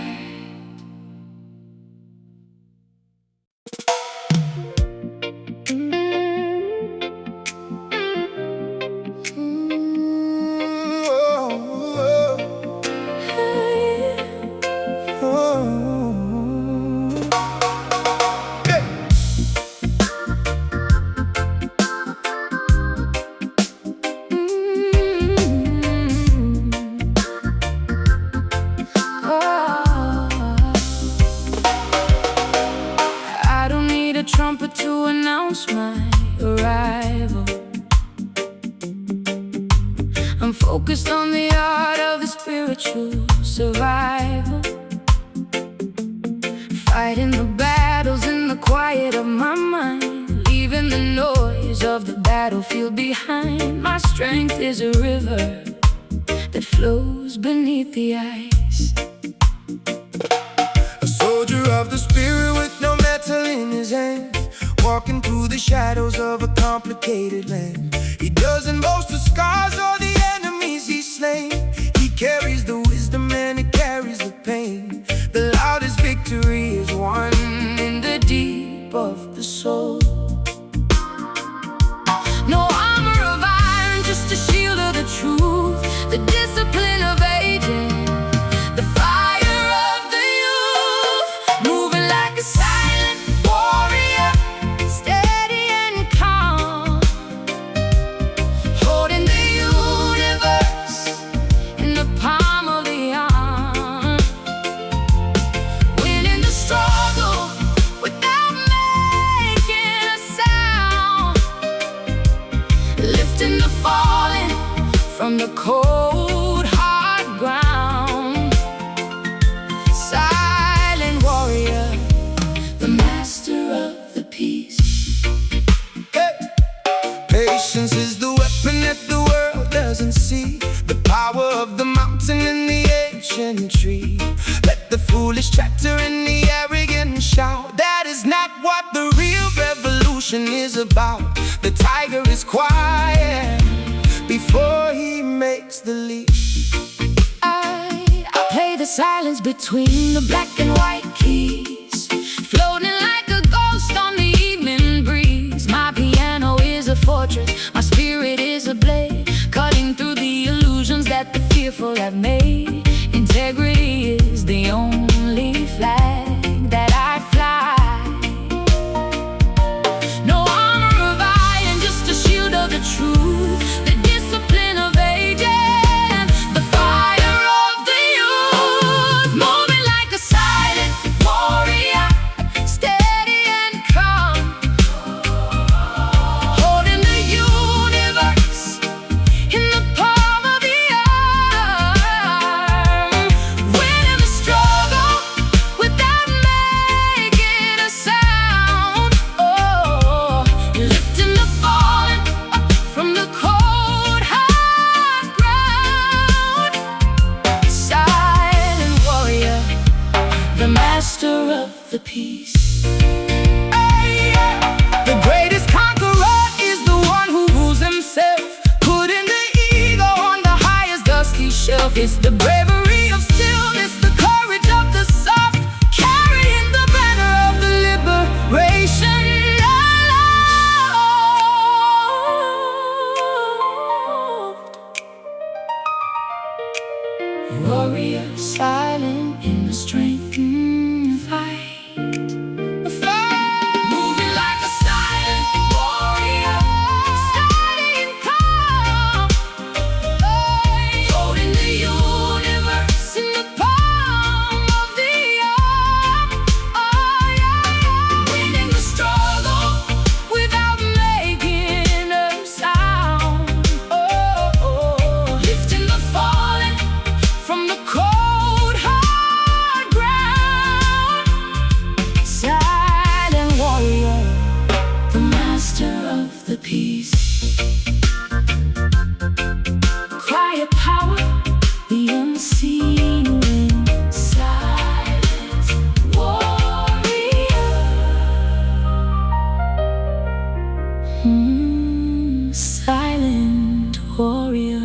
I don't need a trumpet to announce my arrival. I'm focused on the art of the spiritual survival, fighting the battles in the quiet of my mind, leaving the noise of the battlefield behind. My strength is a river that flows beneath the ice. A soldier of the spirit with no metal in his hand, walking through the shadows of a complicated land. He doesn't boast the scars or the enemies he's slain. He carries the wisdom and he carries the pain. The loudest victory is won in the deep of the soul. No, the discipline of aging, the fire of the youth, moving like a silent warrior, steady and calm, holding the universe in the palm of the arm, winning the struggle without making a sound, lifting the fallen from the cold, hard ground. Silent warrior, the master of the peace. Hey! Patience is the weapon that the world doesn't see. The power of the mountain and the ancient tree. Let the foolish chatter and the arrogant shout. That is not what the real revolution is about. The tiger is quiet before he makes the leap. I play the silence between the black and white keys, floating like a ghost on the evening breeze. My piano is a fortress, my spirit is a blade, cutting through the illusions that the fearful have made. Integrity is the only flag that I fly. No armor of iron, just a shield of the truth, the discipline of aging, the fire of the youth, moving like a silent warrior, steady and calm, holding the universe in the palm of the arm, winning the struggle without making a sound. Oh, lifting the fallen up from the cold, hard ground. Silent warrior, the master of the peace. The greatest conqueror is the one who rules himself, putting the ego on the highest dusty shelf. It's the bravery of stillness, the courage of the soft, carrying the banner of the liberation aloft. Warrior, silent in the strength and fight. Moving like a silent warrior, steady and calm, holding the universe in the palm of the arm. Oh yeah, yeah. Winning the struggle without making a sound. Oh, oh. Lifting the fallen from the cold, hard ground. Silent warrior, the master of the peace. Quiet power, the unseen wind. Silent warrior. Silent warrior.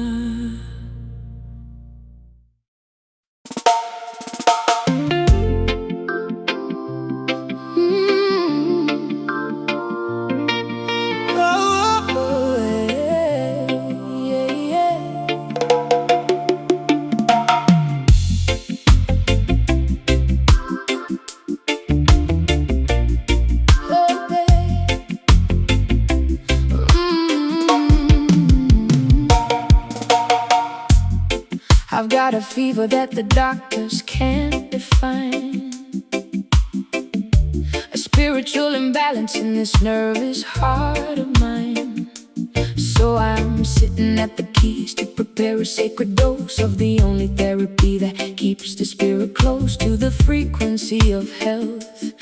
I've got a fever that the doctors can't define, a spiritual imbalance in this nervous heart of mine. So I'm sitting at the keys to prepare a sacred dose of the only therapy that keeps the spirit close to the frequency of health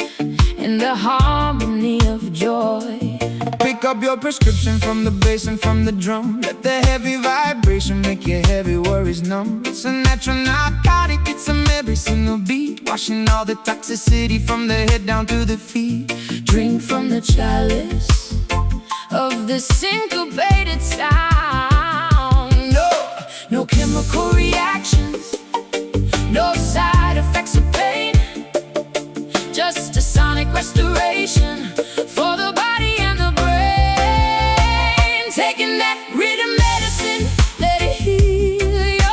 and the harmony of joy. Pick up your prescription from the bass and from the drum. Let the heavy vibration make your heavy worries numb. It's a natural narcotic, it's a medicinal beat, washing all the toxicity from the head down to the feet. Drink from the chalice of the syncopated sound. No chemical reactions, no side effects of pain, just a sonic restoration for the body and the brain. Taking that rhythm medicine, let it heal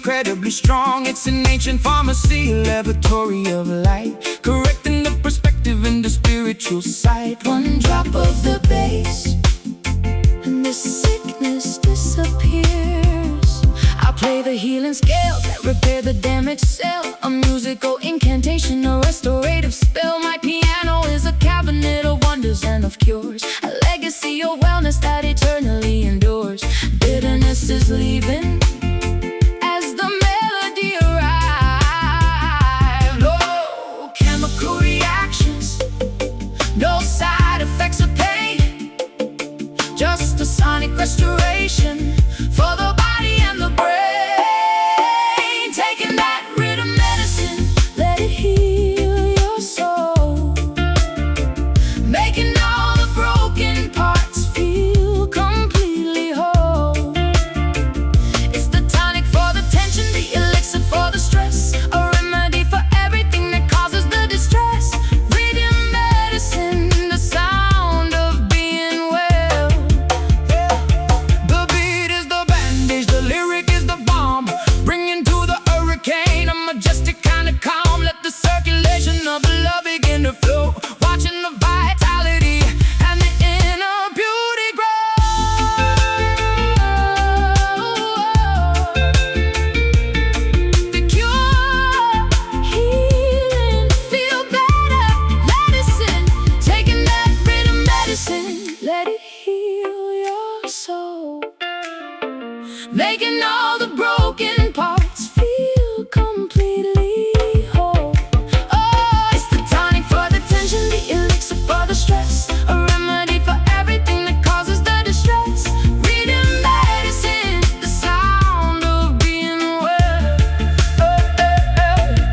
incredibly strong. It's an ancient pharmacy, laboratory of light, correcting the perspective and the spiritual sight. One drop of the bass and the sickness disappears. I'll play the healing scales that repair the damaged cell, a musical incantation, a restorative spell. My piano is a cabinet of wonders and of cures, a legacy of wellness that eternally endures. Bitterness is leaving as the melody arrives. No chemical reactions, no side effects of pain, just a sonic restoration for the body and the brain. Taking that rhythm medicine, let it heal your soul, making all the broken parts feel completely whole. It's the tonic for the tension, the elixir for the stress, a remedy for everything that causes the distress. Rhythm medicine, the sound of being well. The beat is the bandage, the lyric is the bomb, bringing to the hurricane a majestic kind of calm. Let the circulation of the love begin to flow, watching the vitality and the inner beauty grow. The cure, healing, feel better, medicine. Taking that rhythm medicine, let it heal your soul, making all the broken parts feel completely whole. Oh, it's the tonic for the tension, the elixir for the stress, a remedy for everything that causes the distress. Rhythm medicine, the sound of being well.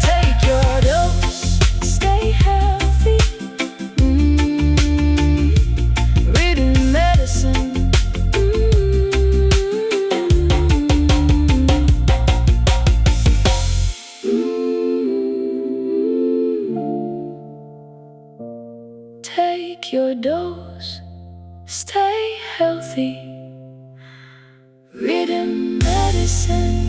Take your dose, stay healthy. Rhythm medicine. Take your dose, stay healthy. Rhythm medicine.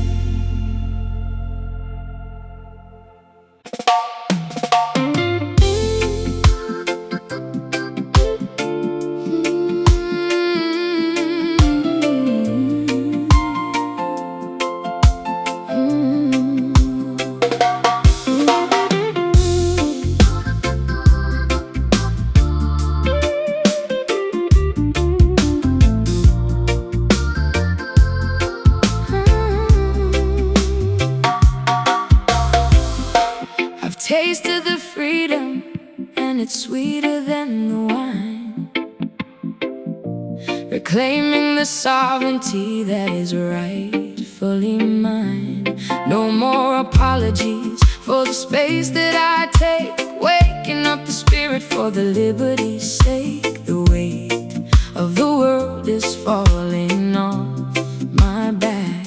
I've tasted the freedom, and it's sweeter than the wine, reclaiming the sovereignty that is rightfully mine. No more apologies for the space that I take, waking up the spirit for the liberty's sake. The weight of the world is falling off my back.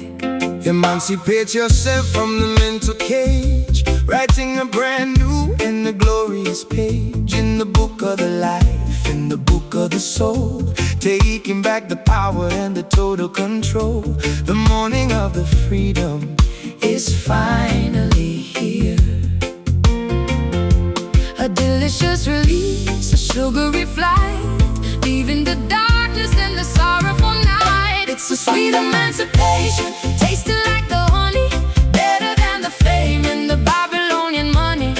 Emancipate yourself from the mental cage, writing a brand new and a glorious page in the book of the life, in the book of the soul, taking back the power and the total control. The morning of the freedom Is finally here. A delicious release, a sugary flight, leaving the darkness and the sorrowful night. It's a sweet emancipation, tasting like the honey, better than the fame and the Babylonian money.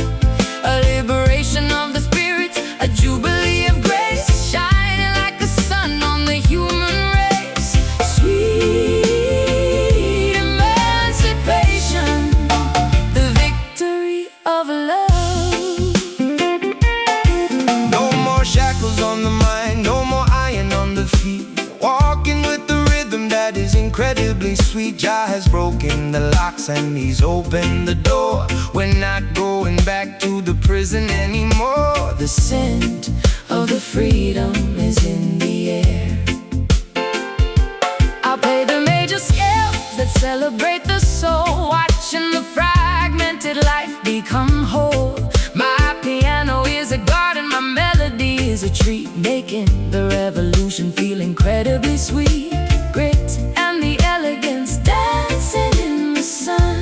A liberation of the spirit, a jubilee of grace, shining like the sun on the human race. Sweet emancipation, the victory of love. No more shackles on the mind, no more iron on the feet, walking with the rhythm that is incredibly sweet. Jah has broken the locks and he's opened the door. We're not going back to the prison anymore. The scent of the freedom is in the air. I'll play the major scales that celebrate the soul, watching the fragmented life become whole. My piano is a garden, my melody is a treat, making the revolution feel incredibly sweet. Grit and the elegance dancing in the sun.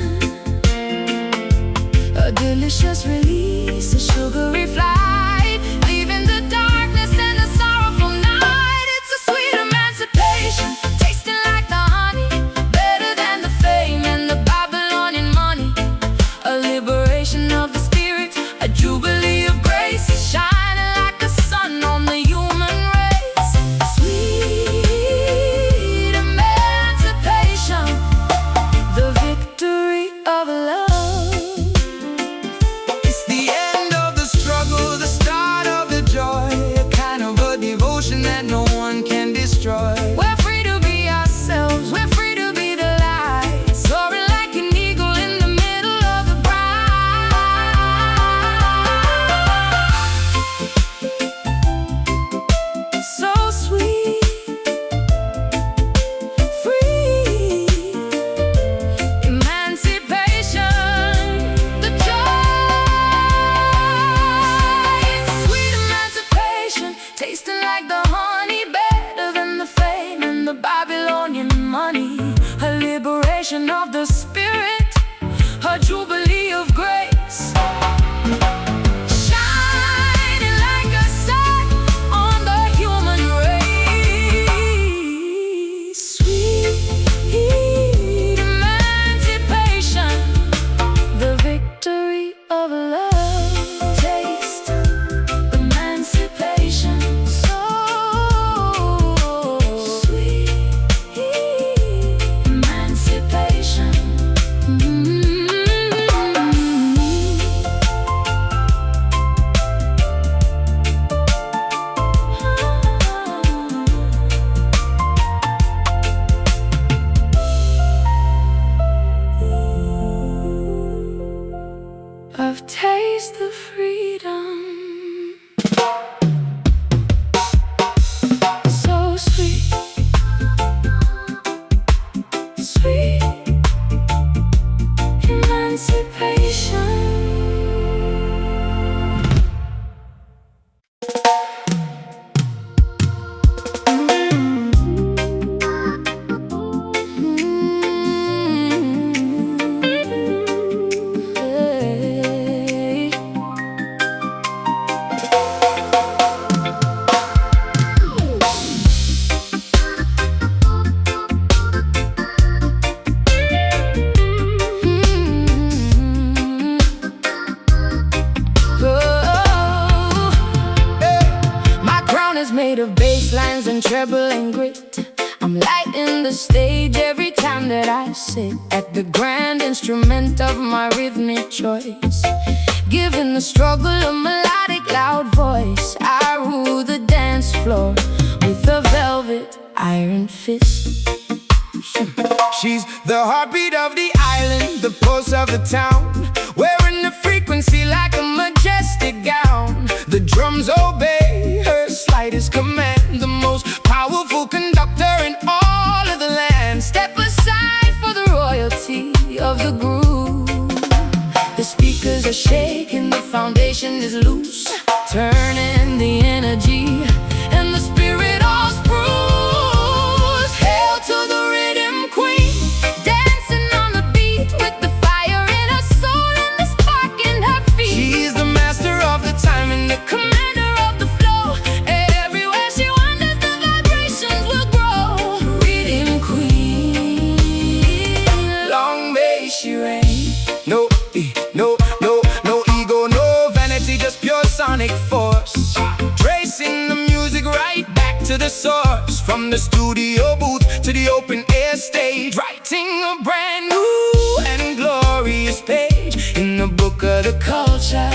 of taste the freedom. So sweet, sweet emancipation. Made of basslines and treble and grit. I'm lighting the stage every time that I sit at the grand instrument of my rhythmic choice, giving the struggle a melodic loud voice. I rule the dance floor with a velvet iron fist. She's the heartbeat of the island, the pulse of the town, wearing the frequency like a majestic gown. The drums obey her slightest command, the most powerful conductor in all of the land. Step aside for the royalty of the groove. The speakers are shaking, the foundation is loose, turning the energy and the spirit all spruce. Hail to the rhythm queen, dancing on the beat with the fire in her soul and the spark in her feet. She's the master of the time and the commander of the flow. Everywhere she wanders, the vibrations will grow. Rhythm queen, long may she reign. No ego, no vanity, just pure sonic force. Tracing the music right back to the source, from the studio booth to the open air stage, writing a brand new and glorious page in the book of the culture,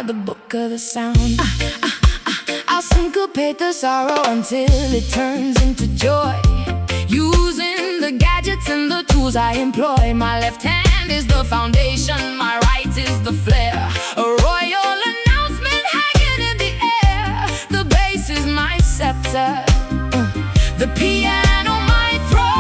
the book of the sound. I'll syncopate the sorrow until it turns into joy, using the gadgets and the tools I employ. My left hand is the foundation, my right is the flair, a royal announcement hanging in the air. The bass is my scepter, the piano my throne.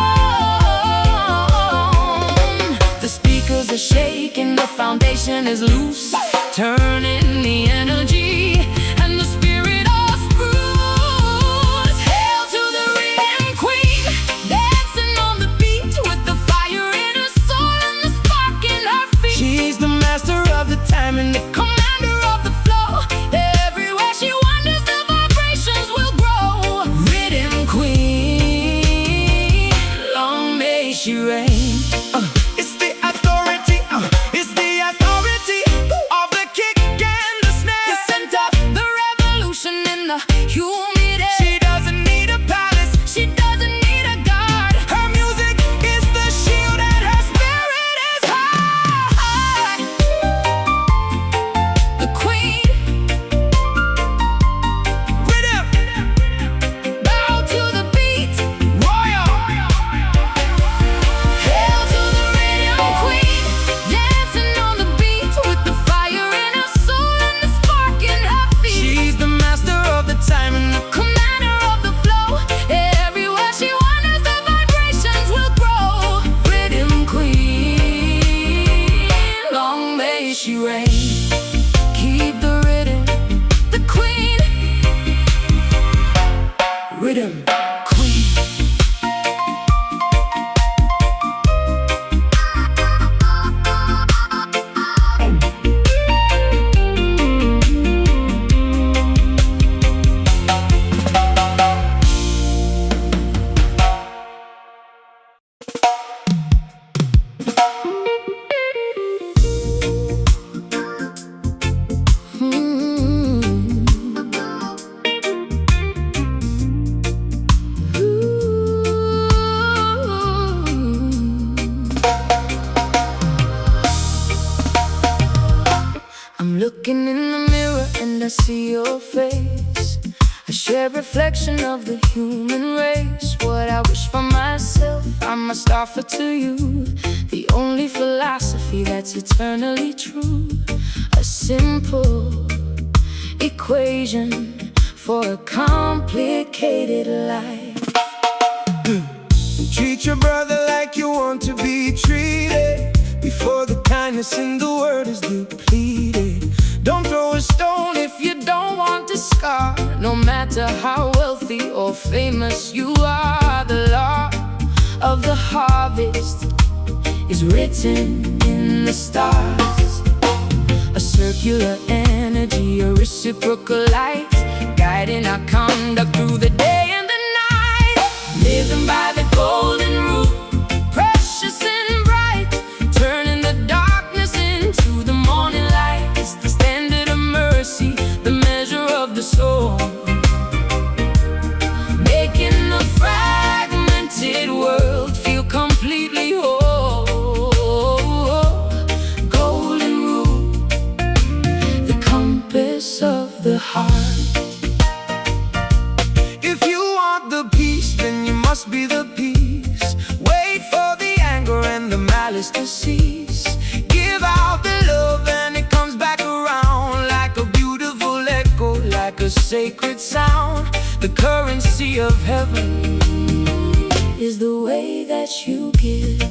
The speakers are shaking, the foundation is loose, turning the energy and the spirit all spruce. Hail to the rhythm queen, dancing on the beat with the fire in her soul and the spark in her feet. She's the master of the time and the commander of the flow. Everywhere she wanders, the vibrations will grow. Rhythm queen, long may she reign. It's the authority, it's the authority of the kick and the snare. You sent up the revolution in the humid air. She doesn't need a palace, she doesn't need a guard. Her music is the shield and her spirit is high. The queen, rhythm, bow to the beat, royal. Hail to the rhythm queen, dancing on the beat with the fire in her soul and the spark in her feet. She's the master of the time and the commander of the flow. Everywhere she wanders, the vibrations will grow. Rhythm queen, long may she reign. Keep the rhythm, the queen, rhythm queen. I'm looking in the mirror and I see your face, a shared reflection of the human race. What I wish for myself, I must offer to you, the only philosophy harmony that's eternally true. A simple equation for a complicated life. Treat your brother like you want to be treated, before the kindness in the world is depleted. Don't throw a stone if you don't want to scar. No matter how wealthy or famous you are, the law of the harvest is written in the stars. A circular energy, a reciprocal light, guiding our conduct through the day and the night. Living by the golden rule, precious and bright, turning the darkness into the morning light. It's the standard of mercy, the measure of the soul, making the fragmented world feel completely whole. Golden rule, the compass of the heart. If you want the peace, then you must be the peace. Wait for the anger and the malice to cease. Give out the love and it comes back around, like a beautiful echo, like a sacred sound. The currency of heaven Is the way that you give.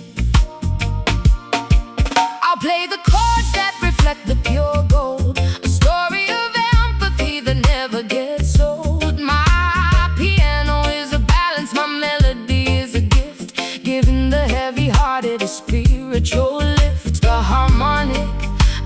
I'll play the chords that reflect the pure gold, a story of empathy that never gets old. My piano is a balance, my melody is a gift, giving the heavy-hearted a spiritual lift. The harmonic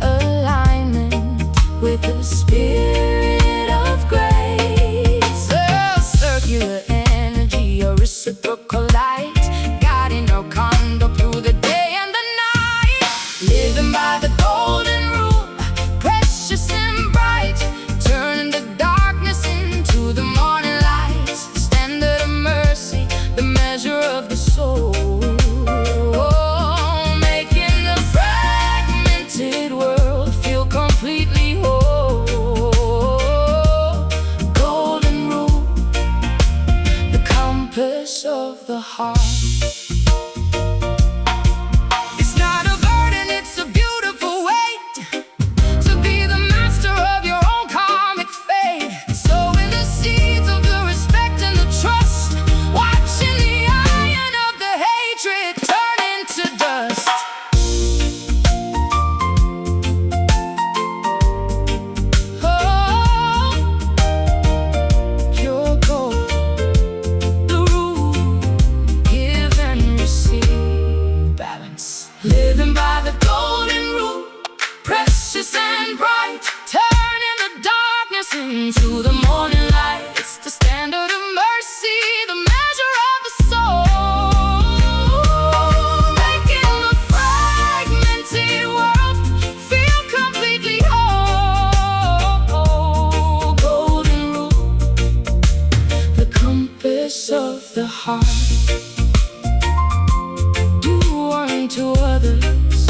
alignment with the spirit of grace. A circular energy, a reciprocal light, guiding our conduct through the day and the night. Living by the golden rule, precious and bright, turning the darkness into the morning light. Standard of mercy, the measure of the soul, making the fragmented world feel completely whole. Golden rule, the compass of the heart. It's not a burden, it's a beautiful weight, to be the master of your own karmic fate. Sowing the seeds of the respect and the trust, watching the iron of the hatred turn into dust. Oh, pure gold, the rule, give and receive, balance. Living by the golden rule, precious and bright, turning the darkness into the morning light. It's the standard of mercy, the measure of the soul, making the fragmented world feel completely whole. Golden rule, the compass of the heart. Do unto others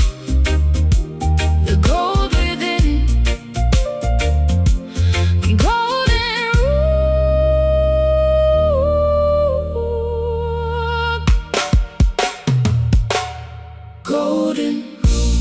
the gold within. Golden rule, golden rule.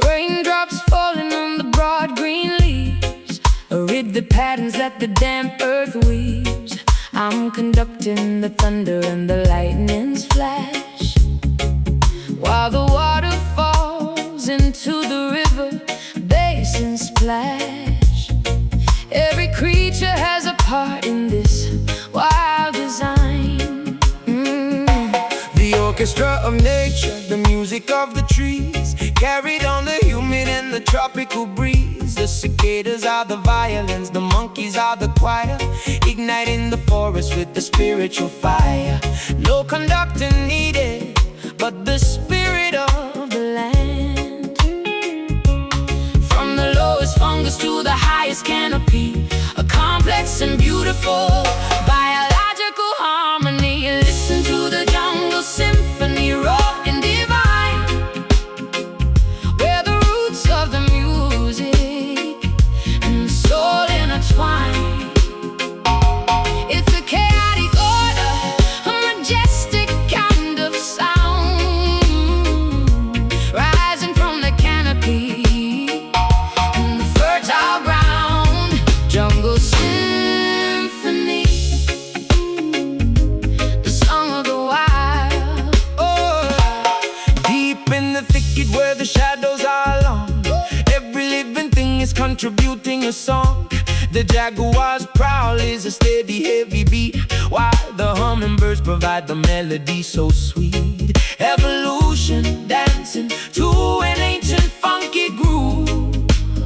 Raindrops falling on the broad green leaves, read the patterns that the damp earth weaves. I'm conducting the thunder and the lightning's flash, while the water falls into the river basin splash. Every creature has a part in this wild design. The orchestra of nature, the music of the trees, carried on the humid and the tropical breeze. The cicadas are the violins, the monkeys are the choir, igniting the forest with the spiritual fire. No conductor needed, but the spirit of the land. From the lowest fungus to the highest canopy, a complex and beautiful biological harmony. Listen to the jungle symphony, raw and divine, where the roots of the music and the soul intertwine. It's a chaotic order, a majestic kind of sound, rising from the canopy and the fertile ground. Jungle symphony, the song of the wild. Oh, deep in the thicket where the shadows are long, every living thing is contributing a song. The jaguar's prowl is a steady, heavy beat, while the hummingbirds provide the melody so sweet. Evolution dancing to an ancient funky groove.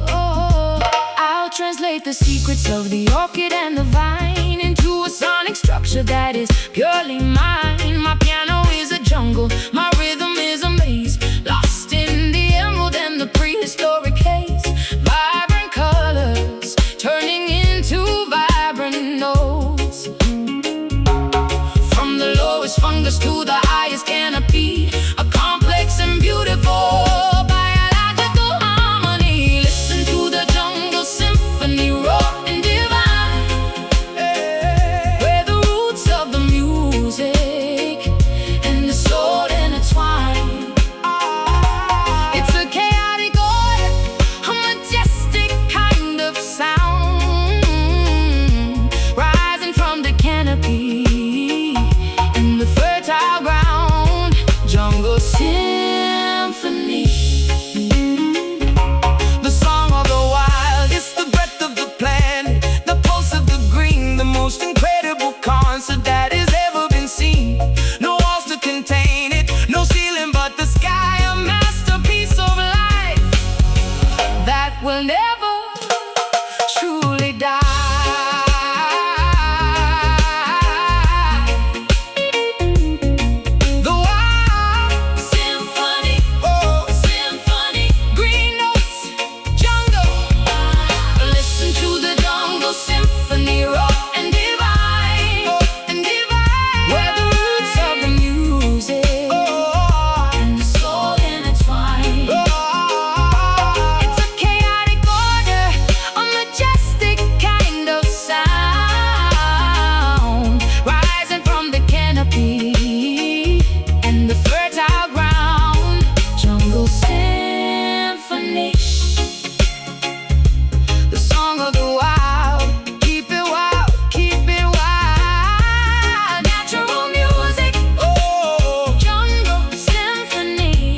Oh, I'll translate the secrets of the orchid and the vine into a sonic structure that is purely mine. My piano is a jungle, my rhythm is a maze, lost in the emerald and the prehistoric haze. Vibrant colors turning into vibrant notes. From the lowest fungus to the highest canopy, a complex and beautiful biological harmony. Listen to the jungle symphony, raw and divine, where the roots of the music and the soul intertwine. It's a chaotic order, a majestic kind of sound, rising from the canopy in the fertile ground. Jungle symphony, the song of the wild. It's the breath of the planet, the pulse of the green, the most incredible concert that has ever been seen. No walls to contain it, no ceiling but the sky, a masterpiece of life that will never truly die. The wild symphony, oh symphony, green notes, jungle. Listen to the jungle symphony, raw and divine, where the roots of the music and the soul intertwine. It's a chaotic order, a majestic kind of sound, rising from the canopy and the fertile ground. Jungle symphony, the song of the wild. Keep it wild, keep it wild. Natural music, oh, jungle symphony.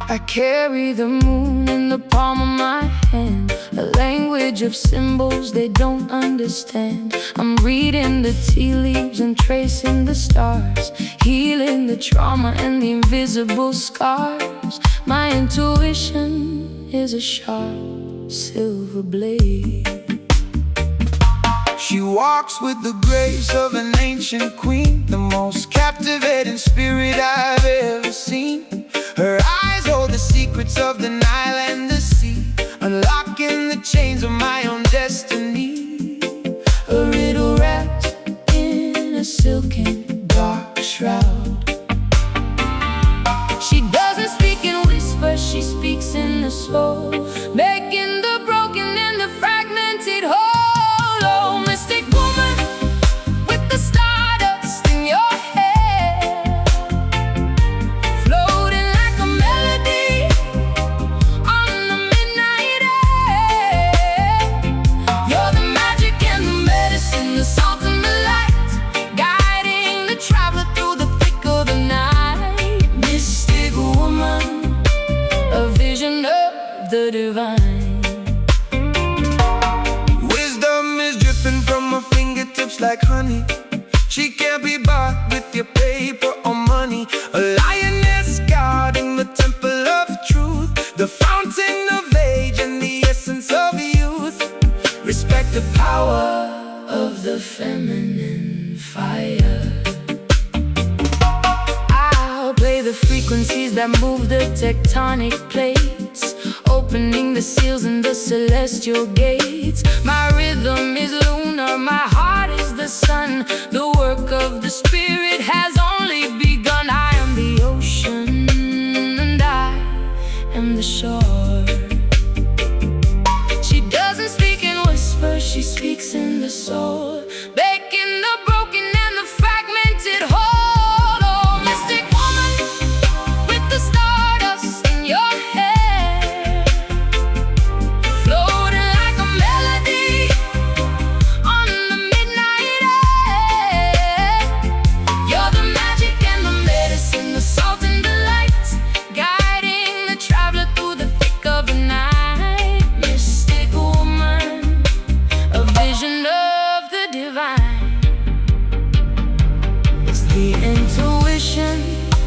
I carry the moon in the palm of my hand, a language of symbols they don't understand. I'm reading the tea leaves and tracing the stars, healing the trauma and the invisible scars. My intuition is a sharp silver blade. She walks with the grace of an ancient queen, the most captivating spirit I've ever seen. Her eyes hold the secrets of the Nile and the sea, unlocking the chains of my own destiny. A riddle wrapped in a silken dark shroud. frequencies that move the tectonic plates, opening the seals in the celestial gates. My rhythm is lunar, my heart is the sun. The work of the spirit has only begun. I am the ocean and I am the shore. She doesn't speak in whispers, she speaks in the soul, baking the broken and the fragmented whole. Oh, mystic woman with the stardust in your hair, floating like a melody on the midnight air. You're the magic and the medicine, the salt and the light, guiding the traveler through the thick of the night. Mystic woman, a vision of the divine. It's the intuition,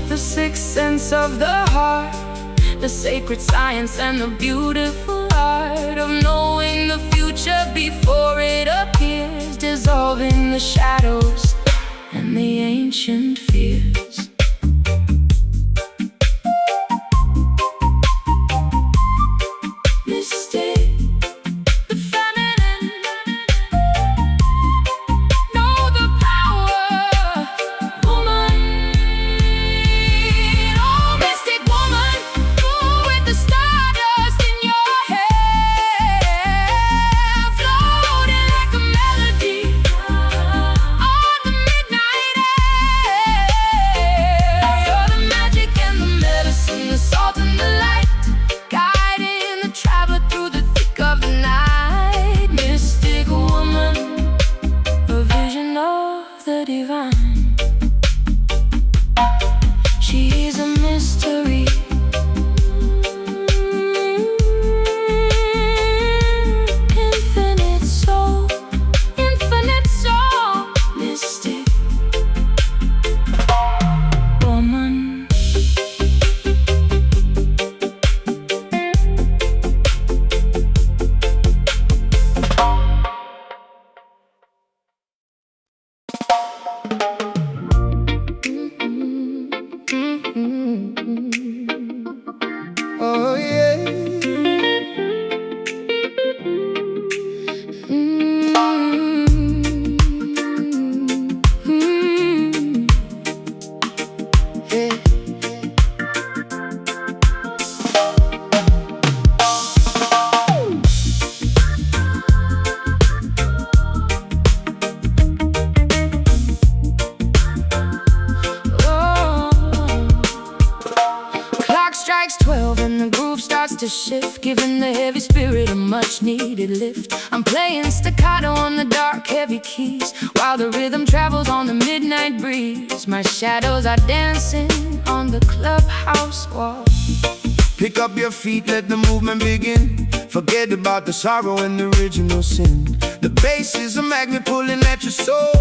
the sixth sense of the heart, the sacred science and the beautiful art of knowing the future before it appears, dissolving the shadows and the ancient fears. Mystic, the feminine, know the power, woman. Oh, mystic woman, with the stardust in your hair, floating like a melody on the midnight air. You're the magic and the medicine, the salt and the light, guiding the traveler through the thick of the night. Mystic woman, a vision of the divine. She's a mystery, infinite soul, mystic woman. Oh yeah. Clock strikes 12 and the groove starts to shift, giving the heavy spirit a much needed lift. I'm playing staccato on the dark heavy keys, while the rhythm travels on the midnight breeze. My shadows are dancing on the clubhouse wall. Pick up your feet, let the movement begin. Forget about the sorrow and the original sin. The bass is a magnet pulling at your soul.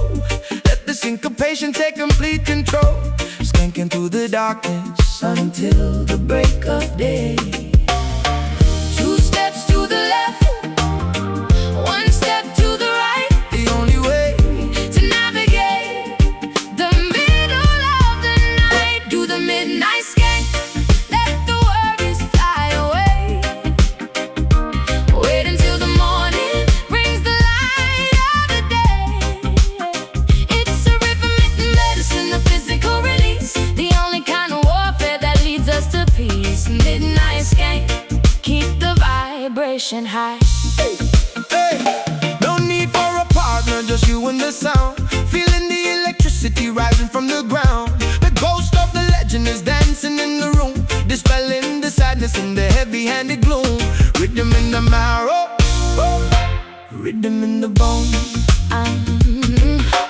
Let the syncopation take complete control. Skanking through the darkness Until the break of day. Two steps to the left, one step to the right, the only way. to navigate the middle of the night. Do the midnight skank, let the worries fly away. Wait until the morning brings the light of the day. It's a rhythmic medicine, a physical release, the only kind of warfare that leads us to peace. Midnight skank, keep the vibration high. Hey, no need for a partner, just you and the sound. Feeling the electricity rising from the ground. The ghost of the legend is dancing in the room, dispelling the sadness in the heavy-handed gloom. Rhythm in the marrow, rhythm in the bone.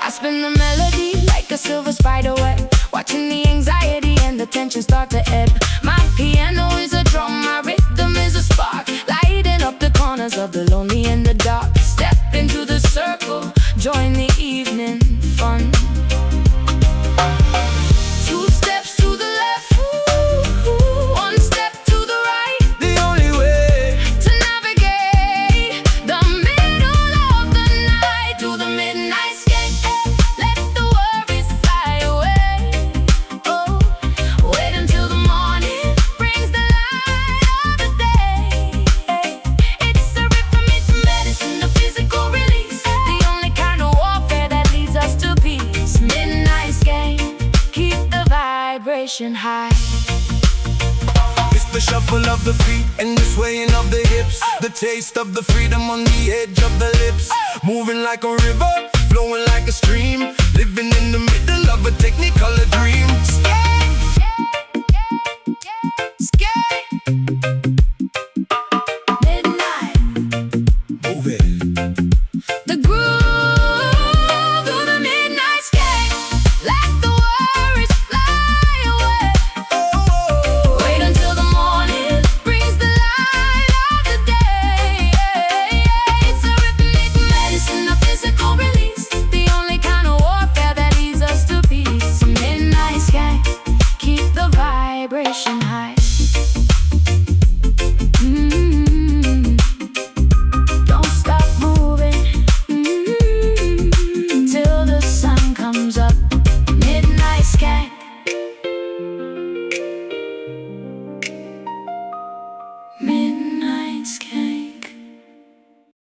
I spin the melody like a silver spider web, watching the anxiety and the tension start to ebb. My piano is a drum, my rhythm is a spark, lighting up the corners of the lonely and the dark. Step into the circle, join the evening fun. Two steps to the left, one step to the right, The only way. to navigate the middle of the night. Do the midnight skank, let the worries fly away. Oh, wait until vibration high. It's the shuffle of the feet and the swaying of the hips, the taste of the freedom on the edge of the lips. Moving like a river, flowing like a stream, living in the middle of a technique